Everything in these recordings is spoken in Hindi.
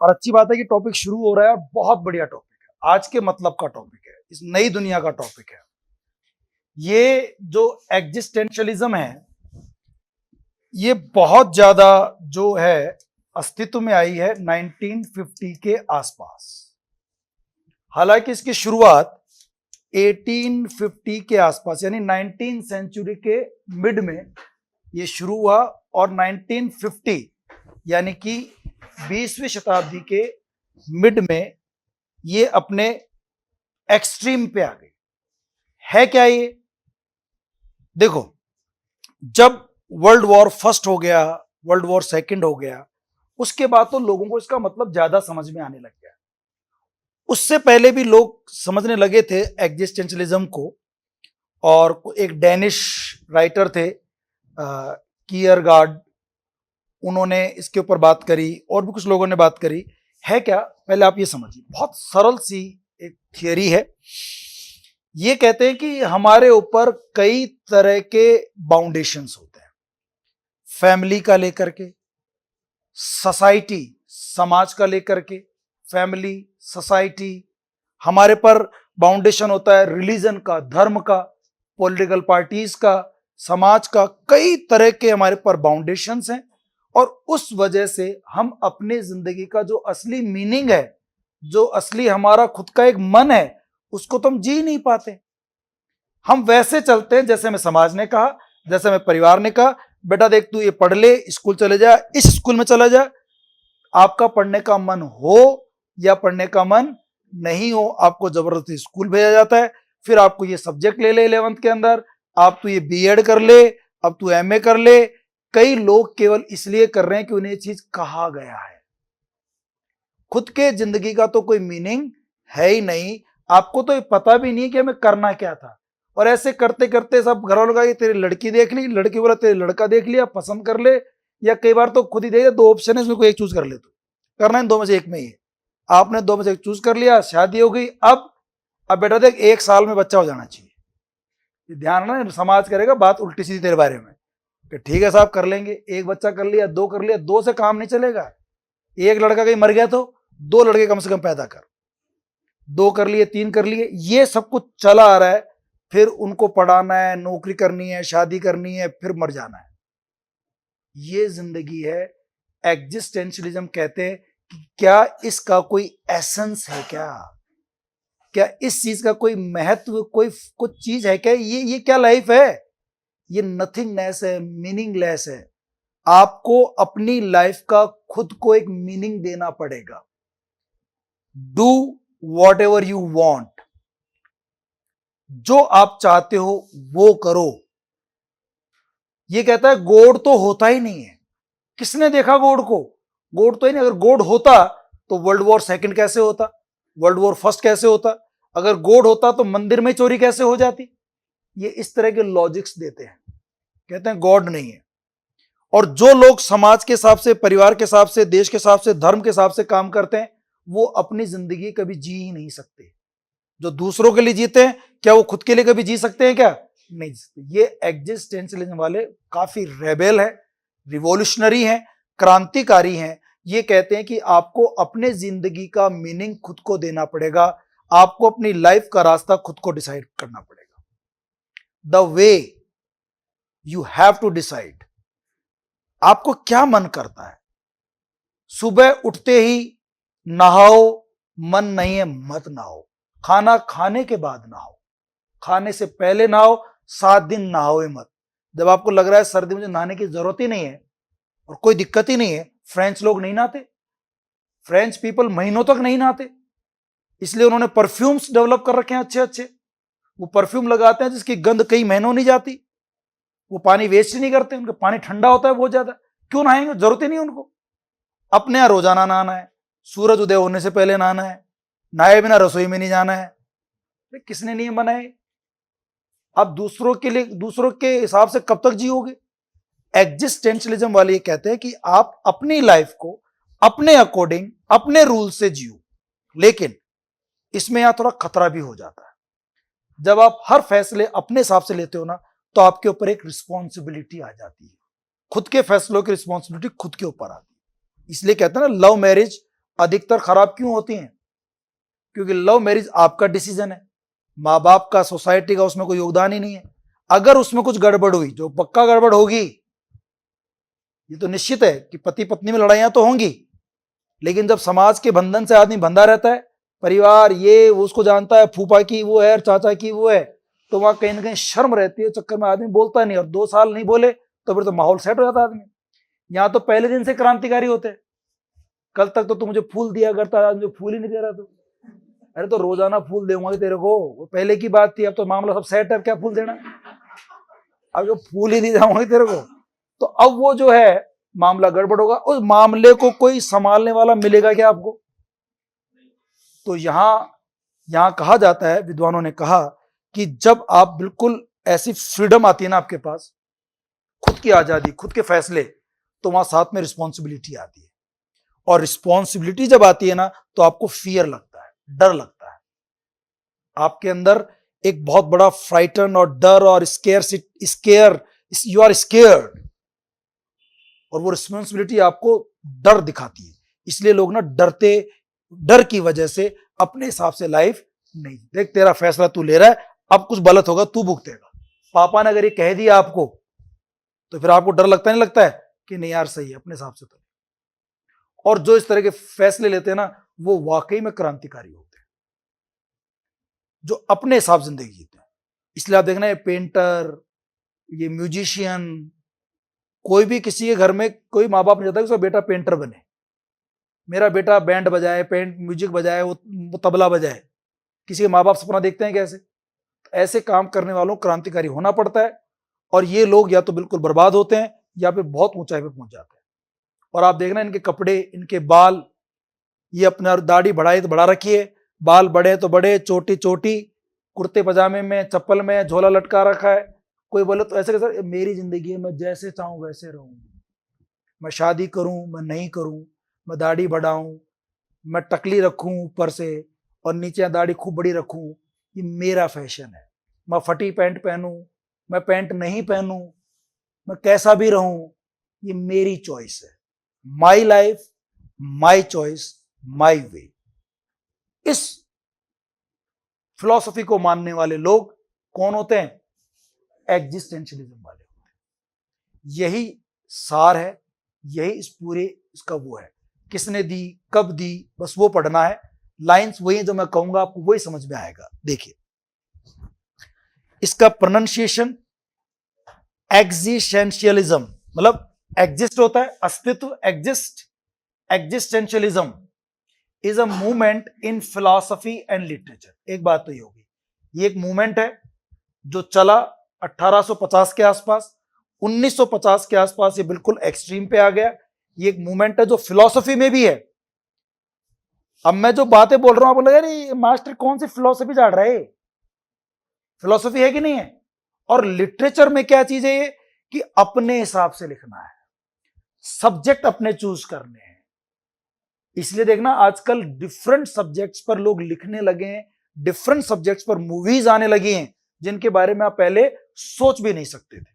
और अच्छी बात है कि टॉपिक शुरू हो रहा है और बहुत बढ़िया टॉपिक है, आज के मतलब का टॉपिक है, इस नई दुनिया का टॉपिक है। ये जो एग्जिस्टेंशलिज्म है, ये बहुत ज्यादा जो है अस्तित्व में आई है 1950 के आसपास। हालांकि इसकी शुरुआत 1850 के आसपास यानी 19th सेंचुरी के मिड में ये शुरू हुआ और 1950 यानी कि 20वीं शताब्दी के मिड में ये अपने एक्सट्रीम पे आ गई। है क्या ये? देखो, जब वर्ल्ड वॉर फर्स्ट हो गया, वर्ल्ड वॉर सेकंड हो गया, उसके बाद तो लोगों को इसका मतलब ज्यादा समझ में आने लग गया। उससे पहले भी लोग समझने लगे थे एग्जिस्टेंशलिज्म को, और एक डेनिश राइटर थे कियरगार्ड, उन्होंने इसके ऊपर बात करी और भी कुछ लोगों ने बात करी। है क्या? पहले आप ये समझिए, बहुत सरल सी एक थियरी है। ये कहते हैं कि हमारे ऊपर कई तरह के बाउंडेशंस होते हैं, फैमिली का लेकर के, सोसाइटी समाज का लेकर के, फैमिली सोसाइटी, हमारे पर बाउंडेशन होता है रिलीजन का, धर्म का, पॉलिटिकल पार्टीज का, समाज का, कई तरह के हमारे पर बाउंडेशंस हैं। और उस वजह से हम अपने जिंदगी का जो असली मीनिंग है, जो असली हमारा खुद का एक मन है, उसको तो हम जी नहीं पाते। हम वैसे चलते हैं जैसे हमें समाज ने कहा, जैसे हमें परिवार ने कहा, बेटा देख तू ये पढ़ ले, स्कूल चले जा, इस स्कूल में चला जा। आपका पढ़ने का मन हो या पढ़ने का मन नहीं हो, आपको जबरदस्ती स्कूल भेजा जाता है। फिर आपको ये सब्जेक्ट ले ले 11th के अंदर, आप तो ये बीएड कर ले, अब तू एमए कर ले। कई लोग केवल इसलिए कर रहे हैं कि उन्हें ये चीज कहा गया है। खुद के जिंदगी का तो कोई मीनिंग है ही नहीं, आपको तो ये पता भी नहीं कि हमें करना क्या था। और ऐसे करते करते सब घर वालों का, ये तेरी लड़की देख ली, लड़की बोला तेरे लड़का देख लिया, पसंद कर ले, या कई बार तो खुद ही देख, दो ऑप्शन है, इसमें कोई एक चूज कर ले, तो करना है दो में से एक में ही है। आपने दो में से एक चूज कर लिया, शादी हो गई। अब बेटा देख 1 साल में बच्चा हो जाना चाहिए। ध्यान ना, समाज करेगा बात उल्टी सीधी तेरे बारे में कि ठीक है साहब कर लेंगे, 1 बच्चा कर लिया, 2 कर लिया, 2 से काम नहीं चलेगा। 1 लड़का कहीं मर गया तो 2 लड़के कम से कम पैदा कर, 2 कर लिए, 3 कर लिए, ये सब कुछ चला आ रहा है। फिर उनको पढ़ाना है, नौकरी करनी है, शादी करनी है, फिर मर जाना है। ये जिंदगी है। एग्जिस्टेंशलिज्म कहते हैं कि क्या इसका कोई एसेंस है? क्या इस चीज का कोई महत्व, कोई कुछ चीज है क्या? ये क्या लाइफ है? ये नथिंगनेस है, मीनिंगलेस है। आपको अपनी लाइफ का खुद को एक मीनिंग देना पड़ेगा। Do what ever you want, जो आप चाहते हो वो करो। ये कहता है गॉड तो होता ही नहीं है। किसने देखा गॉड को? गॉड तो ही नहीं। अगर गॉड होता तो वर्ल्ड वॉर सेकंड कैसे होता, वर्ल्ड वॉर फर्स्ट कैसे होता? अगर गॉड होता तो मंदिर में चोरी कैसे हो जाती? ये इस तरह के लॉजिक्स देते हैं, कहते हैं गॉड नहीं है। और जो लोग समाज के हिसाब से, परिवार के हिसाब से, देश के हिसाब से, धर्म के हिसाब से काम करते हैं, वो अपनी जिंदगी कभी जी ही नहीं सकते। जो दूसरों के लिए जीते हैं, क्या वो खुद के लिए कभी जी सकते हैं? क्या नहीं जी सकते। ये एग्जिस्टेंशलिज्म वाले काफी रेबेल है, रिवॉल्यूशनरी हैं, क्रांतिकारी हैं। ये कहते हैं कि आपको अपने जिंदगी का मीनिंग खुद को देना पड़ेगा, आपको अपनी लाइफ का रास्ता खुद को डिसाइड करना पड़ेगा। The way you have to decide. आपको क्या मन करता है? सुबह उठते ही नहाओ, मन नहीं है मत नहाओ। खाना खाने के बाद नहाओ, खाने से पहले नहाओ, 7 दिन नहाओ मत। जब आपको लग रहा है सर्दी में नहाने की जरूरत ही नहीं है और कोई दिक्कत ही नहीं है, फ्रेंच लोग नहीं नहाते, फ्रेंच पीपल महीनों तक नहीं नहाते, इसलिए उन्होंने परफ्यूम्स डेवलप कर रखे हैं अच्छे अच्छे। वो परफ्यूम लगाते हैं जिसकी गंध कई महीनों नहीं जाती। वो पानी वेस्ट ही नहीं करते, उनका पानी ठंडा होता है बहुत ज्यादा। क्यों नहाएंगे? जरूरत ही नहीं उनको। अपने यहाँ रोजाना नहाना है, सूरज उदय होने से पहले नहाना है, नहाए बिना रसोई में नहीं जाना है। किसने नियम बनाए? आप दूसरों के लिए, दूसरों के हिसाब से कब तक जियोगे? एग्जिस्टेंशलिज्म वाले ये कहते हैं कि आप अपनी लाइफ को अपने अकॉर्डिंग, अपने रूल से जियो। लेकिन इसमें यहां थोड़ा खतरा भी हो जाता है। जब आप हर फैसले अपने हिसाब से लेते हो ना, तो आपके ऊपर एक रिस्पॉन्सिबिलिटी आ जाती है। खुद के फैसलों की रिस्पॉन्सिबिलिटी खुद के ऊपर आती है। इसलिए कहते हैं ना, लव मैरिज अधिकतर खराब क्यों होती हैं? क्योंकि लव मैरिज आपका डिसीजन है, माँ बाप का, सोसाइटी का उसमें कोई योगदान ही नहीं है। अगर उसमें कुछ गड़बड़ हुई, जो पक्का गड़बड़ होगी, ये तो निश्चित है कि पति पत्नी में लड़ाइयां तो होंगी, लेकिन जब समाज के बंधन से आदमी बंधा रहता है, परिवार ये वो उसको जानता है, फूफा की वो है, चाचा की वो है, तो वहां कहीं ना कहीं शर्म रहती है, चक्कर में आदमी बोलता नहीं, और 2 साल नहीं बोले तो फिर तो माहौल सेट हो जाता है आदमी। यहाँ तो पहले दिन से क्रांतिकारी होते हैं, कल तक तो तू मुझे फूल दिया करता, आज मुझे फूल ही नहीं दे रहा तू। अरे तो रोजाना फूल दूंगा तेरे को, वो पहले की बात थी, अब तो मामला सब सेट है, क्या फूल देना, अब जो फूल ही नहीं जाऊंगा तेरे को। तो अब वो जो है मामला गड़बड़ होगा, उस मामले को कोई संभालने वाला मिलेगा क्या आपको? तो यहां कहा जाता है, विद्वानों ने कहा कि जब आप बिल्कुल ऐसी फ्रीडम आती है ना आपके पास, खुद की आजादी, खुद के फैसले, तो वहां साथ में रिस्पॉन्सिबिलिटी आती है। और रिस्पॉन्सिबिलिटी जब आती है ना, तो आपको फियर लगता है, डर लगता है, आपके अंदर एक बहुत बड़ा फ्राइटन और डर और स्केयर, यू आर स्केयर्ड, और वो रिस्पॉन्सिबिलिटी आपको डर दिखाती है। इसलिए लोग ना डरते, डर की वजह से अपने हिसाब से लाइफ नहीं, देख तेरा फैसला तू ले रहा है, अब कुछ गलत होगा तू भुगतेगा। पापा ने अगर ये कह दिया आपको, तो फिर आपको डर लगता नहीं लगता है कि नहीं यार सही है, अपने हिसाब से तो। और जो इस तरह के फैसले लेते हैं ना, वो वाकई में क्रांतिकारी होते हैं, जो अपने हिसाब से जिंदगी जीते हैं। इसलिए आप देखना, ये पेंटर, ये म्यूजिशियन, कोई भी किसी के घर में कोई माँ बाप नहीं चाहता कि उसका बेटा पेंटर बने, मेरा बेटा बैंड बजाए, म्यूजिक बजाए, वो तबला बजाए। किसी के माँ बाप सपना देखते हैं कैसे? ऐसे काम करने वालों को क्रांतिकारी होना पड़ता है, और ये लोग या तो बिल्कुल बर्बाद होते हैं या फिर बहुत ऊंचाई पे पहुंच जाते हैं। और आप देखना इनके कपड़े, इनके बाल, ये अपना दाढ़ी बढ़ाई तो बढ़ा रखी है, बाल बड़े तो बड़े, चोटी चोटी, कुर्ते पजामे में, चप्पल में, झोला लटका रखा है। कोई बोले तो ऐसे कैसे, मेरी जिंदगी है, मैं जैसे चाहूं वैसे रहूं, मैं शादी करूं, मैं नहीं करूं, मैं दाढ़ी बढ़ाऊं, मैं टकली रखूं ऊपर से और नीचे दाढ़ी खूब बड़ी रखूं, ये मेरा फैशन है। मैं फटी पैंट पहनूं, मैं पैंट नहीं पहनूं, मैं कैसा भी रहूं, ये मेरी चॉइस है, माई लाइफ, माई चॉइस, माई वे। इस फिलॉसफी को मानने वाले लोग कौन होते हैं? एग्जिस्टेंशियलिज्म वाले होते हैं। यही सार है, यही इस पूरे इसका वो है। किसने दी, कब दी, बस वो पढ़ना है। लाइंस वही है जो मैं कहूंगा, आपको वही समझ में आएगा। देखिए इसका प्रोनाउंसिएशन एग्जिस्टेंशियलिज्म, मतलब एग्जिस्ट होता है अस्तित्व, existentialism is a movement in philosophy and literature. एक बात तो ये होगी, ये एक मूवमेंट है जो चला 1850 के आसपास, 1950 के आसपास ये बिल्कुल एक्सट्रीम पे आ गया। ये एक मूवमेंट है जो फिलॉसफी में भी है। अब मैं जो बातें बोल रहा हूं, आप बोल रहे हैं मास्टर कौन सी फिलॉसफी झाड़ रहे, फिलॉसफी है कि नहीं है? और लिटरेचर में क्या चीज है ये, कि अपने हिसाब से लिखना है, सब्जेक्ट अपने चूज करने हैं। इसलिए देखना आजकल डिफरेंट सब्जेक्ट्स पर लोग लिखने लगे हैं, डिफरेंट सब्जेक्ट्स पर मूवीज आने लगी हैं जिनके बारे में आप पहले सोच भी नहीं सकते थे।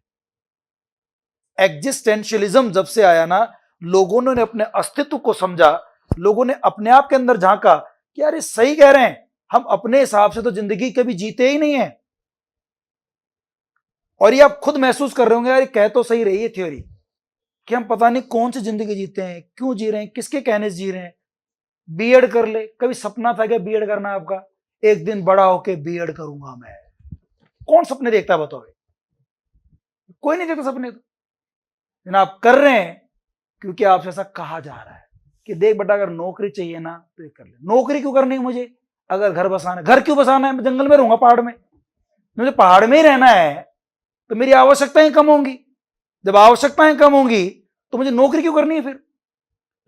एग्जिस्टेंशियलिज्म जब से आया ना, लोगों ने अपने अस्तित्व को समझा, लोगों ने अपने आप के अंदर झांका कि यार ये सही कह रहे हैं, हम अपने हिसाब से तो जिंदगी कभी जीते ही नहीं है। और ये आप खुद महसूस कर रहे होंगे, यार कह तो सही रही है थ्योरी, कि हम पता नहीं कौन सी जिंदगी जीते हैं, क्यों जी रहे हैं, किसके कहने से जी रहे हैं। बीएड कर ले, कभी सपना था क्या बीएड करना आपका? एक दिन बड़ा होके बीएड करूंगा मैं, कौन सपने देखता है बताओ? कोई नहीं देखता सपने। तो आप कर रहे हैं क्योंकि आपसे ऐसा कहा जा रहा है कि देख बेटा, अगर नौकरी चाहिए ना तो ये कर ले। नौकरी क्यों करनी है मुझे? अगर घर बसाना है, घर क्यों बसाना है? मैं जंगल में रहूंगा, पहाड़ में, मुझे पहाड़ में ही रहना है, तो मेरी आवश्यकताएं कम होंगी। जब आवश्यकताएं कम होंगी तो मुझे नौकरी क्यों करनी है फिर?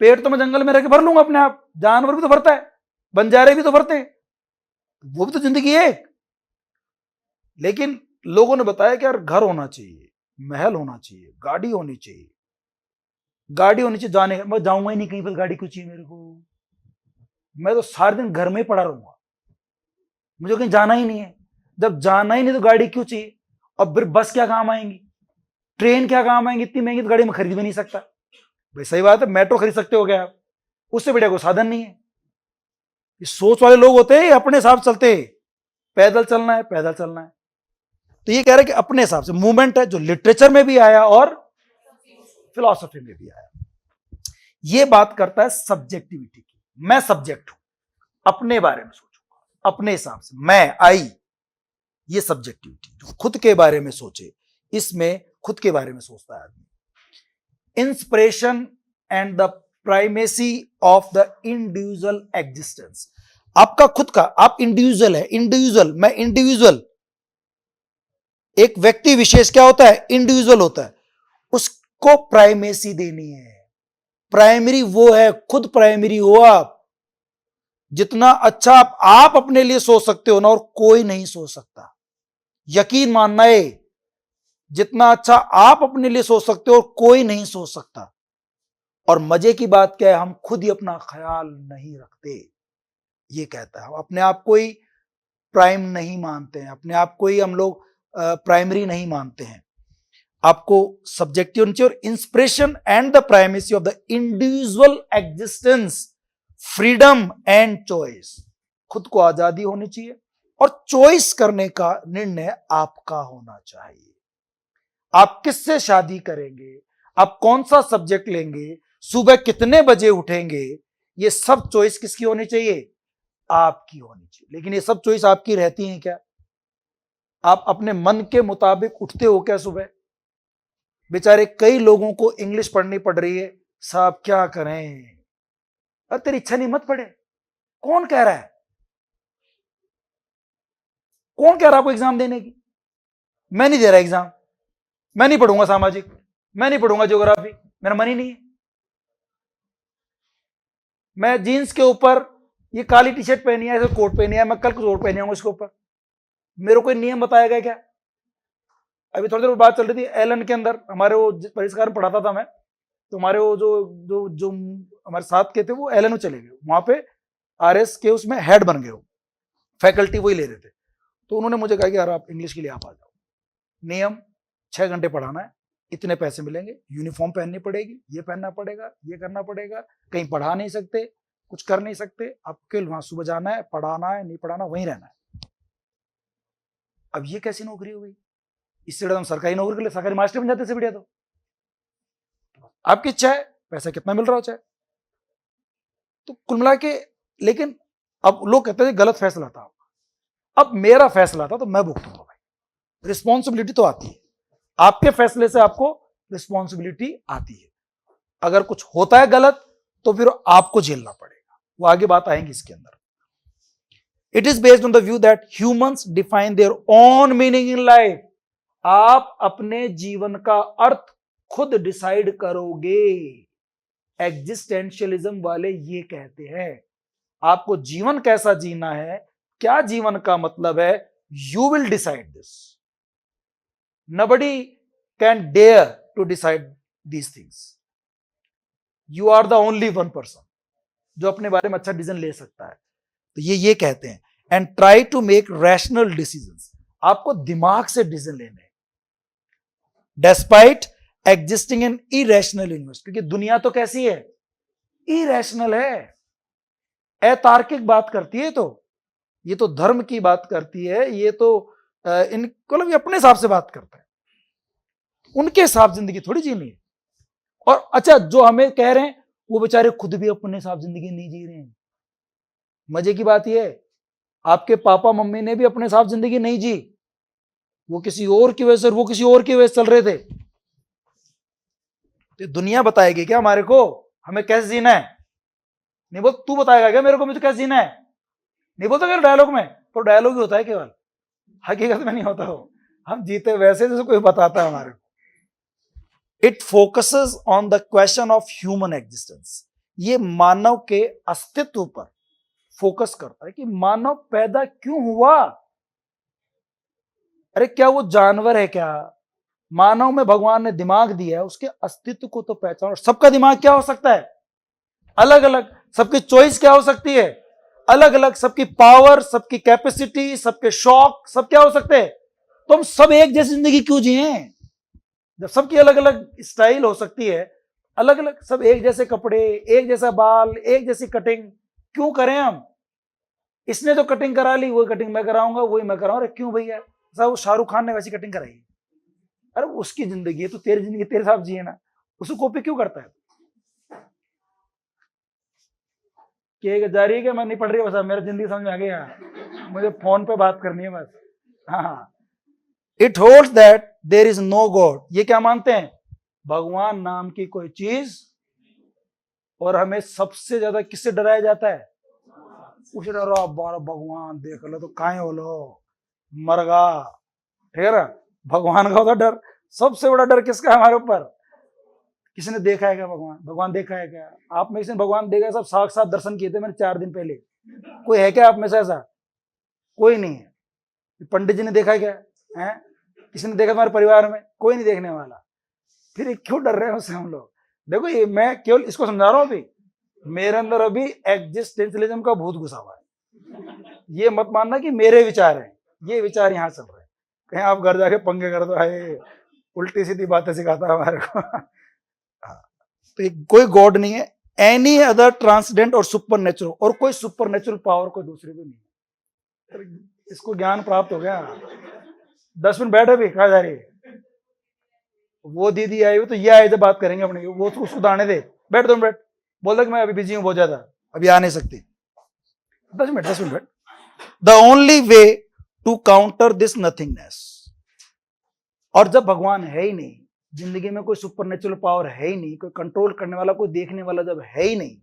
पेट तो मैं जंगल में रह के भर लूंगा अपने आप, जानवर भी तो भरता है, बंजारे भी तो भरते हैं, वो भी तो जिंदगी है। लेकिन लोगों ने बताया कि यार घर होना चाहिए, महल होना चाहिए, गाड़ी होनी चाहिए, गाड़ी होनी चाहिए। जाने मैं जाऊंगा ही नहीं कहीं पर, गाड़ी क्यों चाहिए मेरे को? मैं तो सारे दिन घर में ही पड़ा रहूंगा, मुझे कहीं जाना ही नहीं है। जब जाना ही नहीं तो गाड़ी क्यों चाहिए? और फिर बस क्या काम आएंगी, ट्रेन क्या काम आएंगी? इतनी महंगी तो गाड़ी में खरीद भी नहीं सकता। भाई सही बात है, मेट्रो खरीद सकते हो क्या आप? उससे बढ़िया कोई साधन नहीं है। ये सोच वाले लोग होते हैं, अपने हिसाब से चलते हैं, पैदल चलना है पैदल चलना है। तो ये कह रहे हैं कि अपने हिसाब से मूवमेंट है, जो लिटरेचर में भी आया और फिलॉसफी में भी आया। ये बात करता है सब्जेक्टिविटी की। मैं सब्जेक्ट हूं, अपने बारे में सोचूंगा अपने हिसाब से, मैं आई। ये सब्जेक्टिविटी, जो खुद के बारे में सोचे, इसमें खुद के बारे में सोचता है आदमी। Inspiration and the primacy of the individual existence. आपका खुद का, आप इंडिविजुअल है, इंडिविजुअल, मैं इंडिविजुअल। एक व्यक्ति विशेष क्या होता है? इंडिविजुअल होता है। उसको प्राइमेसी देनी है। प्राइमरी वो है, खुद प्राइमरी हो आप। जितना अच्छा आप अपने लिए सोच सकते हो ना, और कोई नहीं सोच सकता। यकीन मानना है, जितना अच्छा आप अपने लिए सोच सकते हो और कोई नहीं सोच सकता। और मजे की बात क्या है, हम खुद ही अपना ख्याल नहीं रखते। ये कहता है, हम अपने आप को ही प्राइम नहीं मानते हैं, अपने आप को ही हम लोग प्राइमरी नहीं मानते हैं। आपको सब्जेक्टिव होनी चाहिए। और inspiration and the primacy of the individual existence, freedom and choice. खुद को आजादी होनी चाहिए और चॉइस करने का निर्णय आपका होना चाहिए। आप किससे शादी करेंगे, आप कौन सा सब्जेक्ट लेंगे, सुबह कितने बजे उठेंगे, ये सब चॉइस किसकी होनी चाहिए? आपकी होनी चाहिए। लेकिन ये सब चॉइस आपकी रहती हैं क्या? आप अपने मन के मुताबिक उठते हो क्या सुबह? बेचारे कई लोगों को इंग्लिश पढ़नी पड़ रही है, साहब क्या करें? अरे तेरी इच्छा नहीं, मत पढ़े। कौन कह रहा है? कौन कह रहा है आपको एग्जाम देने की? मैं नहीं दे रहा एग्जाम, मैं नहीं पढ़ूंगा सामाजिक, मैं नहीं पढ़ूंगा ज्योग्राफी, मेरा मन ही नहीं है। मैं जीन्स के ऊपर ये काली टी शर्ट पहनी है, ऐसे कोट पहनी है, मैं कल कुछ और पहने आऊंगा इसके ऊपर। मेरे को कोई नियम बताया गया क्या? अभी थोड़ी देर बात चल रही थी एलन के अंदर, हमारे वो परिष्कार में पढ़ाता था मैं, तो हमारे वो जो जो जो हमारे साथ के थे वो एलन में चले गए, वहां पे आरएस के उसमें हेड बन गए, फैकल्टी वही ले रहे थे। तो उन्होंने मुझे कहा कि यार आप इंग्लिश के लिए आप आ जाओ, नियम 6 घंटे पढ़ाना है, इतने पैसे मिलेंगे, यूनिफॉर्म पहननी पड़ेगी, ये पहनना पड़ेगा, ये करना पड़ेगा, कहीं पढ़ा नहीं सकते, कुछ कर नहीं सकते, आपके वहां सुबह जाना है, पढ़ाना है, नहीं पढ़ाना, वहीं रहना है। अब ये कैसी नौकरी हो गई? इससे हम सरकारी नौकरी के लिए सरकारी मास्टर बन जाते से बढ़िया। तो आपकी इच्छा है, पैसा कितना मिल रहा हो चाहे। तो कुल मिला के, लेकिन अब लोग कहते हैं गलत फैसला था। अब मेरा फैसला था तो मैं भुगतूंगा भाई, रिस्पॉन्सिबिलिटी तो आती है। आपके फैसले से आपको रिस्पॉन्सिबिलिटी आती है। अगर कुछ होता है गलत तो फिर आपको झेलना पड़ेगा। वो आगे बात आएंगी इसके अंदर। It is based on the view that humans define their own meaning in life. आप अपने जीवन का अर्थ खुद डिसाइड करोगे। एग्जिस्टेंशियलिज्म वाले ये कहते हैं आपको जीवन कैसा जीना है, क्या जीवन का मतलब है, you will decide this. Nobody can dare to decide these things. You are the only one person जो अपने बारे में अच्छा डिसीजन ले सकता है। तो ये कहते हैं and try to make rational decisions. आपको दिमाग से डिसीजन लेने, despite existing in irrational universe. क्योंकि दुनिया तो कैसी है? इरेशनल है, अतार्किक बात करती है। तो ये तो धर्म की बात करती है, ये तो इनको अपने हिसाब से बात करता है, उनके हिसाब जिंदगी थोड़ी जीनी है। और अच्छा, जो हमें कह रहे हैं वो बेचारे खुद भी अपने हिसाब जिंदगी नहीं जी रहे हैं। मजे की बात यह है, आपके पापा मम्मी ने भी अपने हिसाब जिंदगी नहीं जी, वो किसी और की वजह से, वो किसी और की वजह से चल रहे थे। तो दुनिया बताएगी क्या हमारे को हमें कैसे जीना है? नहीं बोल, तू बताएगा क्या मेरे को मुझे कैसे जीना है? नहीं बोलता क्या डायलॉग में? तो डायलॉग ही होता है केवल, हकीकत में नहीं होता हो। हम जीते वैसे जैसे कोई बताता है हमारे को। It focuses on the question of human existence. ये मानव के अस्तित्व पर फोकस करता है कि मानव पैदा क्यों हुआ। अरे क्या वो जानवर है क्या? मानव में भगवान ने दिमाग दिया है, उसके अस्तित्व को तो पहचानो। सबका दिमाग क्या हो सकता है? अलग अलग। सबकी चॉइस क्या हो सकती है? अलग अलग। सबकी पावर, सबकी कैपेसिटी, सबके शौक, सब क्या हो सकते हैं? तो हम सब एक जैसी जिंदगी क्यों जिए? जब सबकी अलग अलग स्टाइल हो सकती है, अलग अलग, सब एक जैसे कपड़े, एक जैसा बाल, एक जैसी कटिंग, क्यों करें हम? इसने जो कटिंग करा ली वही कटिंग मैं कराऊंगा, वही मैं कराऊंगा। अरे क्यों भैया, सब शाहरुख खान ने वैसी कटिंग कराई, अरे उसकी जिंदगी है, तो तेरी जिंदगी तेरे साथ जिए ना, उसको कॉपी क्यों करता है? कि जा रही है कि मैं नहीं पढ़ रही, बस मेरा जिंदगी समझ में आ गया, मुझे फोन पे बात करनी है बस। हाँ, it holds that there is no god, ये क्या मानते हैं? भगवान नाम की कोई चीज, और हमें सबसे ज्यादा किससे डराया जाता है? उसे डरो भगवान देख लो तो काहे हो लो मरगा, ठीक है ना? भगवान का होता डर, सबसे बड़ा डर किसका है हमारे ऊपर? किसने देखा है क्या भगवान? भगवान देखा है क्या? आप में किसी ने भगवान देखा है? सब साक्षात दर्शन किए थे मैंने 4 दिन पहले, कोई है क्या आप में से ऐसा? कोई नहीं है। पंडित जी ने देखा है क्या है? किसी ने देखा तुम्हारे परिवार में? कोई नहीं देखने वाला, फिर क्यों डर रहे हैं उससे हम लोग? देखो ये मैं केवल इसको समझा रहा हूं, अभी मेरे अंदर अभी एग्जिस्टेंशलिज्म का भूत घुसा हुआ है। ये मत मानना कि मेरे विचार हैं, ये विचार यहाँ चल रहे हैं, कहीं आप घर जाके पंगे कर दो, हाय उल्टी सीधी बातें सिखाता है हमारे को। तो कोई गॉड नहीं है, एनी अदर ट्रांसडेंट और सुपर नेचुरल, और कोई सुपर नेचुरल पावर कोई दूसरी भी नहीं है। इसको ज्ञान प्राप्त हो गया। 10 मिनट बैठे भी, कहा जा रही है वो दीदी आई हुई, तो ये आए थे बात करेंगे अपने, वो तो उसको दाने दे, बैठ 2 मिनट, बोल दे कि मैं अभी बिजी हूं बहुत ज्यादा, अभी आ नहीं सकती। 10 मिनट बैठ। The only way to counter this nothingness, और जब भगवान है ही नहीं, जिंदगी में कोई सुपरनेचुरल पावर है ही नहीं, कोई कंट्रोल करने वाला, कोई देखने वाला जब है ही नहीं,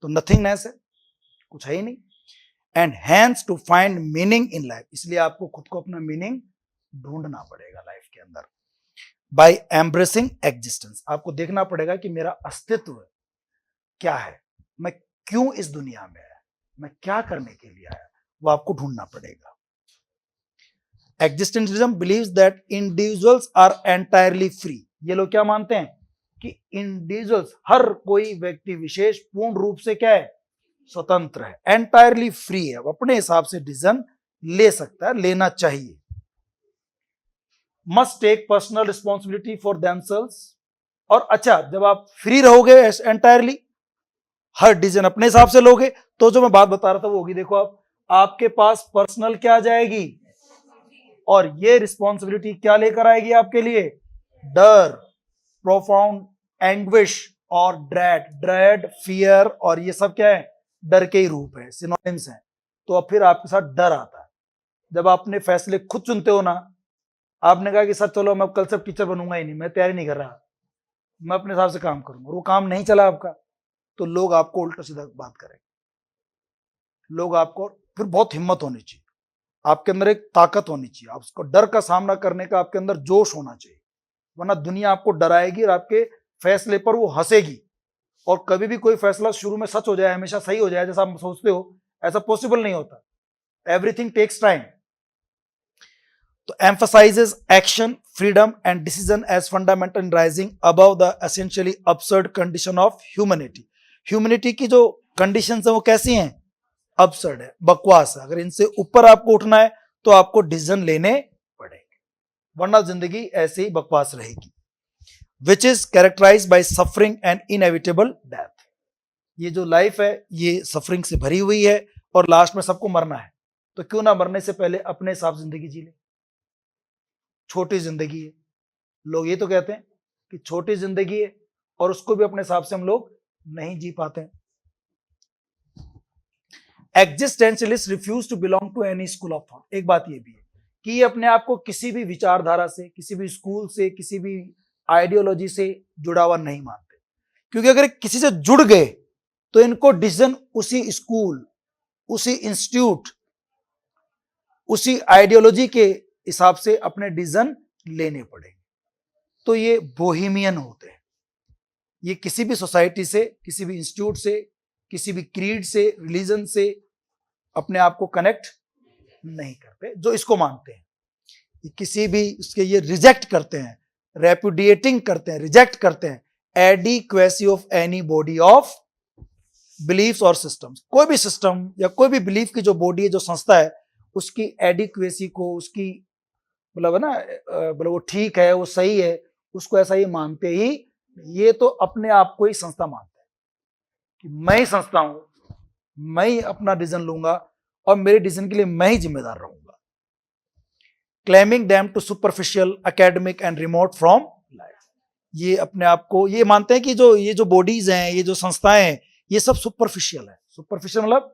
तो नथिंगनेस है, कुछ है ही नहीं। And hence to find meaning in life, इसलिए आपको खुद को अपना मीनिंग ढूंढना पड़ेगा लाइफ के अंदर। बाय एम्ब्रेसिंग एग्जिस्टेंस, आपको देखना पड़ेगा कि मेरा अस्तित्व क्या है, मैं क्यों इस दुनिया में आया, मैं क्या करने के लिए आया, वो आपको ढूंढना पड़ेगा। Existentialism believes that individuals are entirely free, ये लोग क्या मानते हैं कि इंडिविजुअल्स, हर कोई व्यक्ति विशेष पूर्ण रूप से क्या है? स्वतंत्र है, एंटायरली फ्री है, अपने हिसाब से डिसीजन ले सकता है, लेना चाहिए। Must take personal responsibility for themselves, और अच्छा जब आप फ्री रहोगे एंटायरली, हर डिसीजन अपने हिसाब से लोगे, तो जो मैं बात बता रहा था वो होगी, देखो आप, आपके पास पर्सनल क्या आ जाएगी, और ये रिस्पॉन्सिबिलिटी क्या लेकर आएगी आपके लिए? डर, प्रोफाउंड एंग्विश और ड्रेड, फियर, और ये सब क्या है? डर के ही रूप है, सिनोनिम्स हैं। तो अब फिर आपके साथ डर आता है जब आप अपने फैसले खुद चुनते हो ना। आपने कहा कि सर चलो मैं कल से टीचर बनूंगा ही नहीं, मैं तैयारी नहीं कर रहा, मैं अपने हिसाब से काम करूंगा, वो काम नहीं चला आपका, तो लोग आपको उल्टा सीधा बात करेंगे, लोग आपको, फिर बहुत हिम्मत होनी चाहिए आपके अंदर, एक ताकत होनी चाहिए, आप उसको डर का सामना करने का आपके अंदर जोश होना चाहिए, वरना दुनिया आपको डराएगी और आपके फैसले पर वो हंसेगी। और कभी भी कोई फैसला शुरू में सच हो जाए, हमेशा सही हो जाए जैसा आप सोचते हो, ऐसा पॉसिबल नहीं होता, एवरीथिंग टेक्स टाइम। तो emphasizes action, freedom and decision as fundamental in rising above the essentially absurd condition of humanity. Humanity की जो कंडीशंस है वो कैसी हैं? absurd है, बकवास है। अगर इनसे ऊपर आपको उठना है तो आपको डिसीजन लेने पड़ेंगे, वरना जिंदगी ऐसे ही बकवास रहेगी। Which is characterized by suffering and inevitable death. ये जो लाइफ है ये सफरिंग से भरी हुई है, और लास्ट में सबको मरना है, तो क्यों ना मरने से पहले अपने हिसाब जिंदगी जी ले। छोटी जिंदगी है, लोग ये तो कहते हैं कि छोटी जिंदगी है, और उसको भी अपने हिसाब से हम लोग नहीं जी पाते हैं। Existentialist refuse to belong to any school of thought. एक बात ये भी है कि ये अपने आप को किसी भी विचारधारा से, किसी भी स्कूल से, किसी भी आइडियोलॉजी से जुड़ा हुआ नहीं मानते, क्योंकि अगर किसी से जुड़ गए तो इनको डिसीजन उसी स्कूल, उसी इंस्टीट्यूट, उसी आइडियोलॉजी के हिसाब से अपने डिसीजन लेने पड़ेंगे। तो ये बोहेमियन होते हैं, ये किसी भी सोसाइटी से, किसी भी इंस्टीट्यूट से, किसी भी क्रीड से, रिलीजन से अपने आप को कनेक्ट नहीं करते। जो इसको मानते हैं ये किसी भी उसके, ये रिजेक्ट करते हैं, रेपुडिएटिंग करते हैं, रिजेक्ट करते हैं adequacy of any body of beliefs और सिस्टम्स। कोई भी सिस्टम या कोई भी बिलीफ की जो बॉडी है, जो संस्था है, उसकी एडिक्वेसी को, उसकी मतलब है ना, मतलब वो ठीक है, वो सही है, उसको ऐसा ही मानते ही ये तो अपने आप को ही संस्था मानते हैं कि मैं ही संस्था हूं, मैं ही अपना डिसीजन लूंगा और मेरे डिसीजन के लिए मैं ही जिम्मेदार रहूंगा। Claiming them to superficial, academic and remote from life. ये अपने आप को ये मानते हैं कि ये जो बॉडीज हैं, ये जो संस्थाएं हैं, ये सब सुपरफिशियल है। सुपरफिशियल मतलब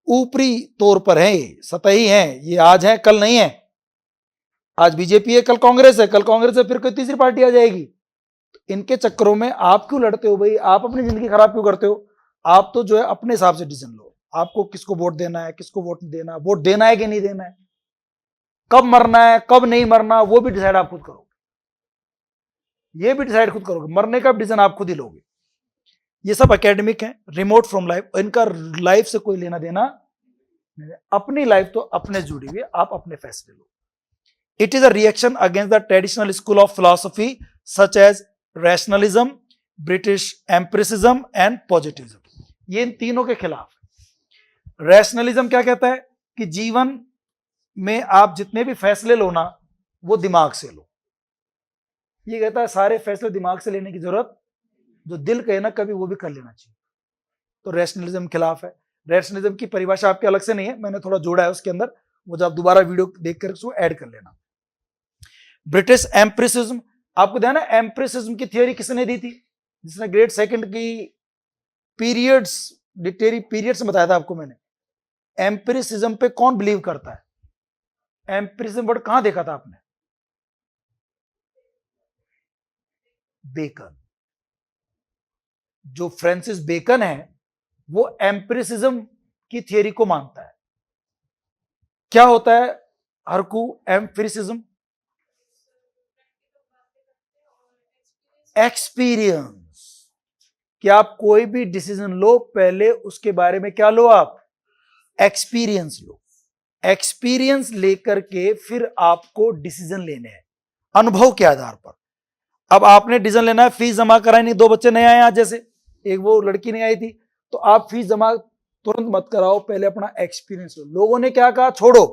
ऊपरी तौर पर है, सतही हैं, ये आज है कल नहीं है। आज बीजेपी है कल कांग्रेस है, कल कांग्रेस है फिर कोई तीसरी पार्टी आ जाएगी। तो इनके चक्करों में आप क्यों लड़ते हो भाई? आप अपनी जिंदगी खराब क्यों करते हो? आप तो जो है अपने हिसाब से डिसीजन लो। आपको किसको वोट देना है, किसको वोट नहीं देना, वोट देना है कि नहीं देना है, कब मरना है कब नहीं मरना, वो भी डिसाइड आप खुद करोगे। ये भी डिसाइड खुद करोगे, मरने का डिसीजन आप खुद ही लोगे। ये सब एकेडमिक है, रिमोट फ्रॉम लाइफ, इनका लाइफ से कोई लेना देना नहीं। अपनी लाइफ तो अपने जुड़ी हुई है, आप अपने फैसले लो। It is a reaction against the traditional school of philosophy such as rationalism, British empiricism and positivism. ये इन तीनों के खिलाफ है। रैशनलिज्म क्या कहता है कि जीवन में आप जितने भी फैसले लो ना, वो दिमाग से लो। ये कहता है सारे फैसले दिमाग से लेने की जरूरत, जो दिल कहे ना कभी वो भी कर लेना चाहिए। तो रैशनलिज्म खिलाफ है। रैशनलिज्म की परिभाषा आपके अलग से नहीं है, मैंने थोड़ा जोड़ा है उसके अंदर, वो जब आप दोबारा वीडियो देखकर उसको ऐड कर लेना। ब्रिटिश एम्पिरिसिज्म, आपको ध्यान है एम्पिरिसिज्म की थियोरी किसने दी थी? जिसने ग्रेड सेकंड की पीरियड्स, डिटेरी पीरियड्स बताया था आपको मैंने। एम्पिरिसिज्म पे कौन बिलीव करता है? एम्पिरिसिज्म वर्ड कहां देखा था आपने? बेकन। जो फ्रांसिस बेकन है वो एम्पिरिसिज्म की थियोरी को मानता है। क्या होता है हरकू एम्पिरिसिज्म? एक्सपीरियंस। कि आप कोई भी डिसीजन लो, पहले उसके बारे में क्या लो? आप एक्सपीरियंस लो। एक्सपीरियंस लेकर के फिर आपको डिसीजन लेने हैं अनुभव के आधार पर। अब आपने डिसीजन लेना है, फीस जमा कराई नहीं, 2 बच्चे नए आए आज, जैसे एक वो लड़की नहीं आई थी, तो आप फीस जमा तुरंत मत कराओ, पहले अपना एक्सपीरियंस लो। लोगों ने क्या कहा छोड़ो,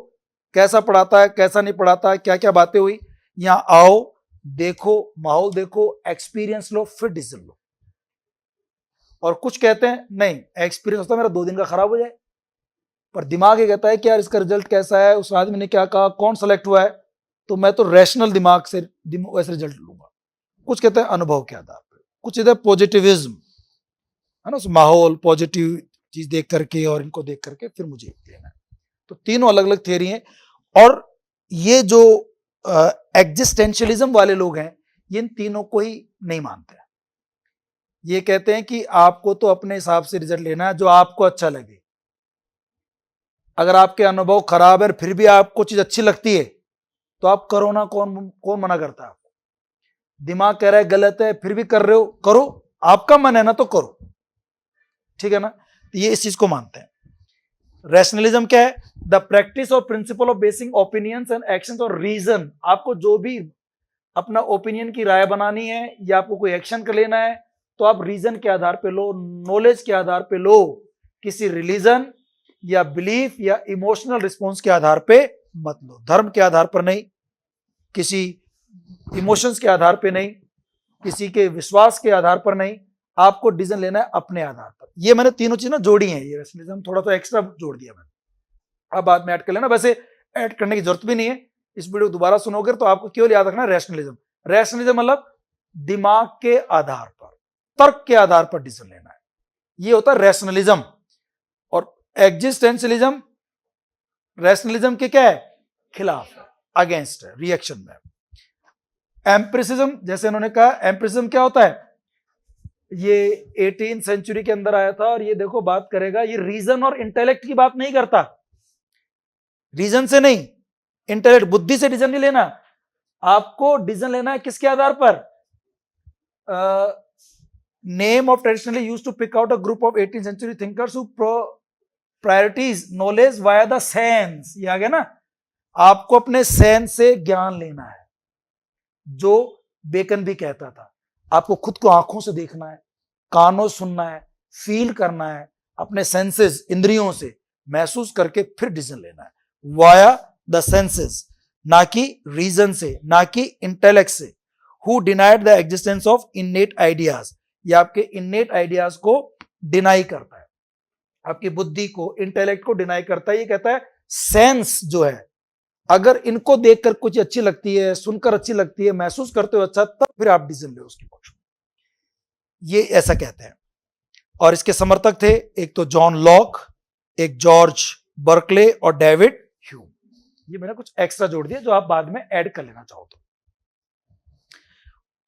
कैसा पढ़ाता है कैसा नहीं पढ़ाता है, क्या क्या बातें हुई, यहां आओ, देखो, माहौल देखो, एक्सपीरियंस लो, फिर डिसीजन लो। और कुछ कहते हैं नहीं, एक्सपीरियंस होता है मेरा 2 दिन का खराब हो जाए, पर दिमाग ये कहता है कि यार इसका रिजल्ट कैसा है, उस आदमी ने क्या कहा, कौन सेलेक्ट हुआ है, तो मैं तो रैशनल दिमाग से वैसे रिजल्ट लूंगा। कुछ कहते हैं अनुभव के आधार पर, कुछ कहते हैं पॉजिटिविज्म, है ना, उस माहौल पॉजिटिव चीज देख करके और इनको देख करके फिर मुझे लेना है। तो तीनों अलग अलग थियरी हैं। और ये जो एग्जिस्टेंशियलिज्म वाले लोग हैं, ये इन तीनों को ही नहीं मानते हैं। ये कहते हैं कि आपको तो अपने हिसाब से रिजल्ट लेना है जो आपको अच्छा लगे। अगर आपके अनुभव खराब है फिर भी आपको चीज अच्छी लगती है तो आप करो ना, कौन मना करता है आपको? दिमाग कह रहा है गलत है फिर भी कर रहे हो, करो, आपका मन है ना तो करो, ठीक है ना। तो ये इस चीज को मानते हैं। रैशनलिज्म क्या है? द प्रैक्टिस और principle of basin opinions and actions और रीजन। आपको जो भी अपना ओपिनियन की राय बनानी है या आपको कोई एक्शन कर लेना है तो आप रीजन के आधार पे लो, नॉलेज के आधार पे लो, किसी रिलीजन या बिलीफ या इमोशनल रिस्पॉन्स के आधार पे मत लो। धर्म के आधार पर नहीं, किसी इमोशंस के आधार पे नहीं, किसी के विश्वास के आधार पर नहीं, आपको डिसीजन लेना है अपने आधार पर। ये मैंने तीनों चीज ना जोड़ी हैं, ये रैशनलिज्म थोड़ा सा एक्स्ट्रा जोड़ दिया मैंने, अब बाद में ऐड कर लेना। वैसे ऐड करने की जरूरत भी नहीं है, इस वीडियो को दोबारा सुनोगे तो आपको केवल याद रखना रैशनलिज्म। रैशनलिज्म मतलब दिमाग के आधार पर, तर्क के आधार पर डिसीजन लेना है, ये होता है रैशनलिज्म। और एग्जिस्टेंशियलिज्म रैशनलिज्म के क्या है? खिलाफ है, अगेंस्ट है, रिएक्शन में। एम्पिरिसिज्म, जैसे उन्होंने कहा, एम्पिरिसिज्म क्या होता है? ये 18th सेंचुरी के अंदर आया था और ये देखो बात करेगा, ये रीजन और इंटेलेक्ट की बात नहीं करता, रीजन से नहीं, इंटेलेक्ट बुद्धि से डिसीजन नहीं लेना। आपको डिसीजन लेना है किसके आधार पर? Name of traditionally used to pick out a group of 18th century thinkers who priorities knowledge via the sense. ये आ गया ना, आपको अपने सेंस से ज्ञान लेना है, जो बेकन भी कहता था। आपको खुद को आंखों से देखना है, कानों से सुनना है, फील करना है, अपने सेंसेस, इंद्रियों से महसूस करके फिर डिसीजन लेना है, वाया द सेंसेस, ना कि रीजन से, ना कि इंटेलेक्ट से। Who denied the existence of इनेट ideas. ये आपके इनेट आइडियाज को डिनाई करता है, आपकी बुद्धि को, इंटेलेक्ट को डिनाई करता है। ये कहता है सेंस जो है, अगर इनको देखकर कुछ अच्छी लगती है, सुनकर अच्छी लगती है, महसूस करते हो अच्छा, तब फिर आप डिसीजन ले उसके पक्ष में। ये ऐसा कहते हैं। और इसके समर्थक थे एक तो जॉन लॉक, एक जॉर्ज बर्कले और डेविड ह्यूम। ये मैंने कुछ एक्स्ट्रा जोड़ दिया जो आप बाद में ऐड कर लेना चाहो तो।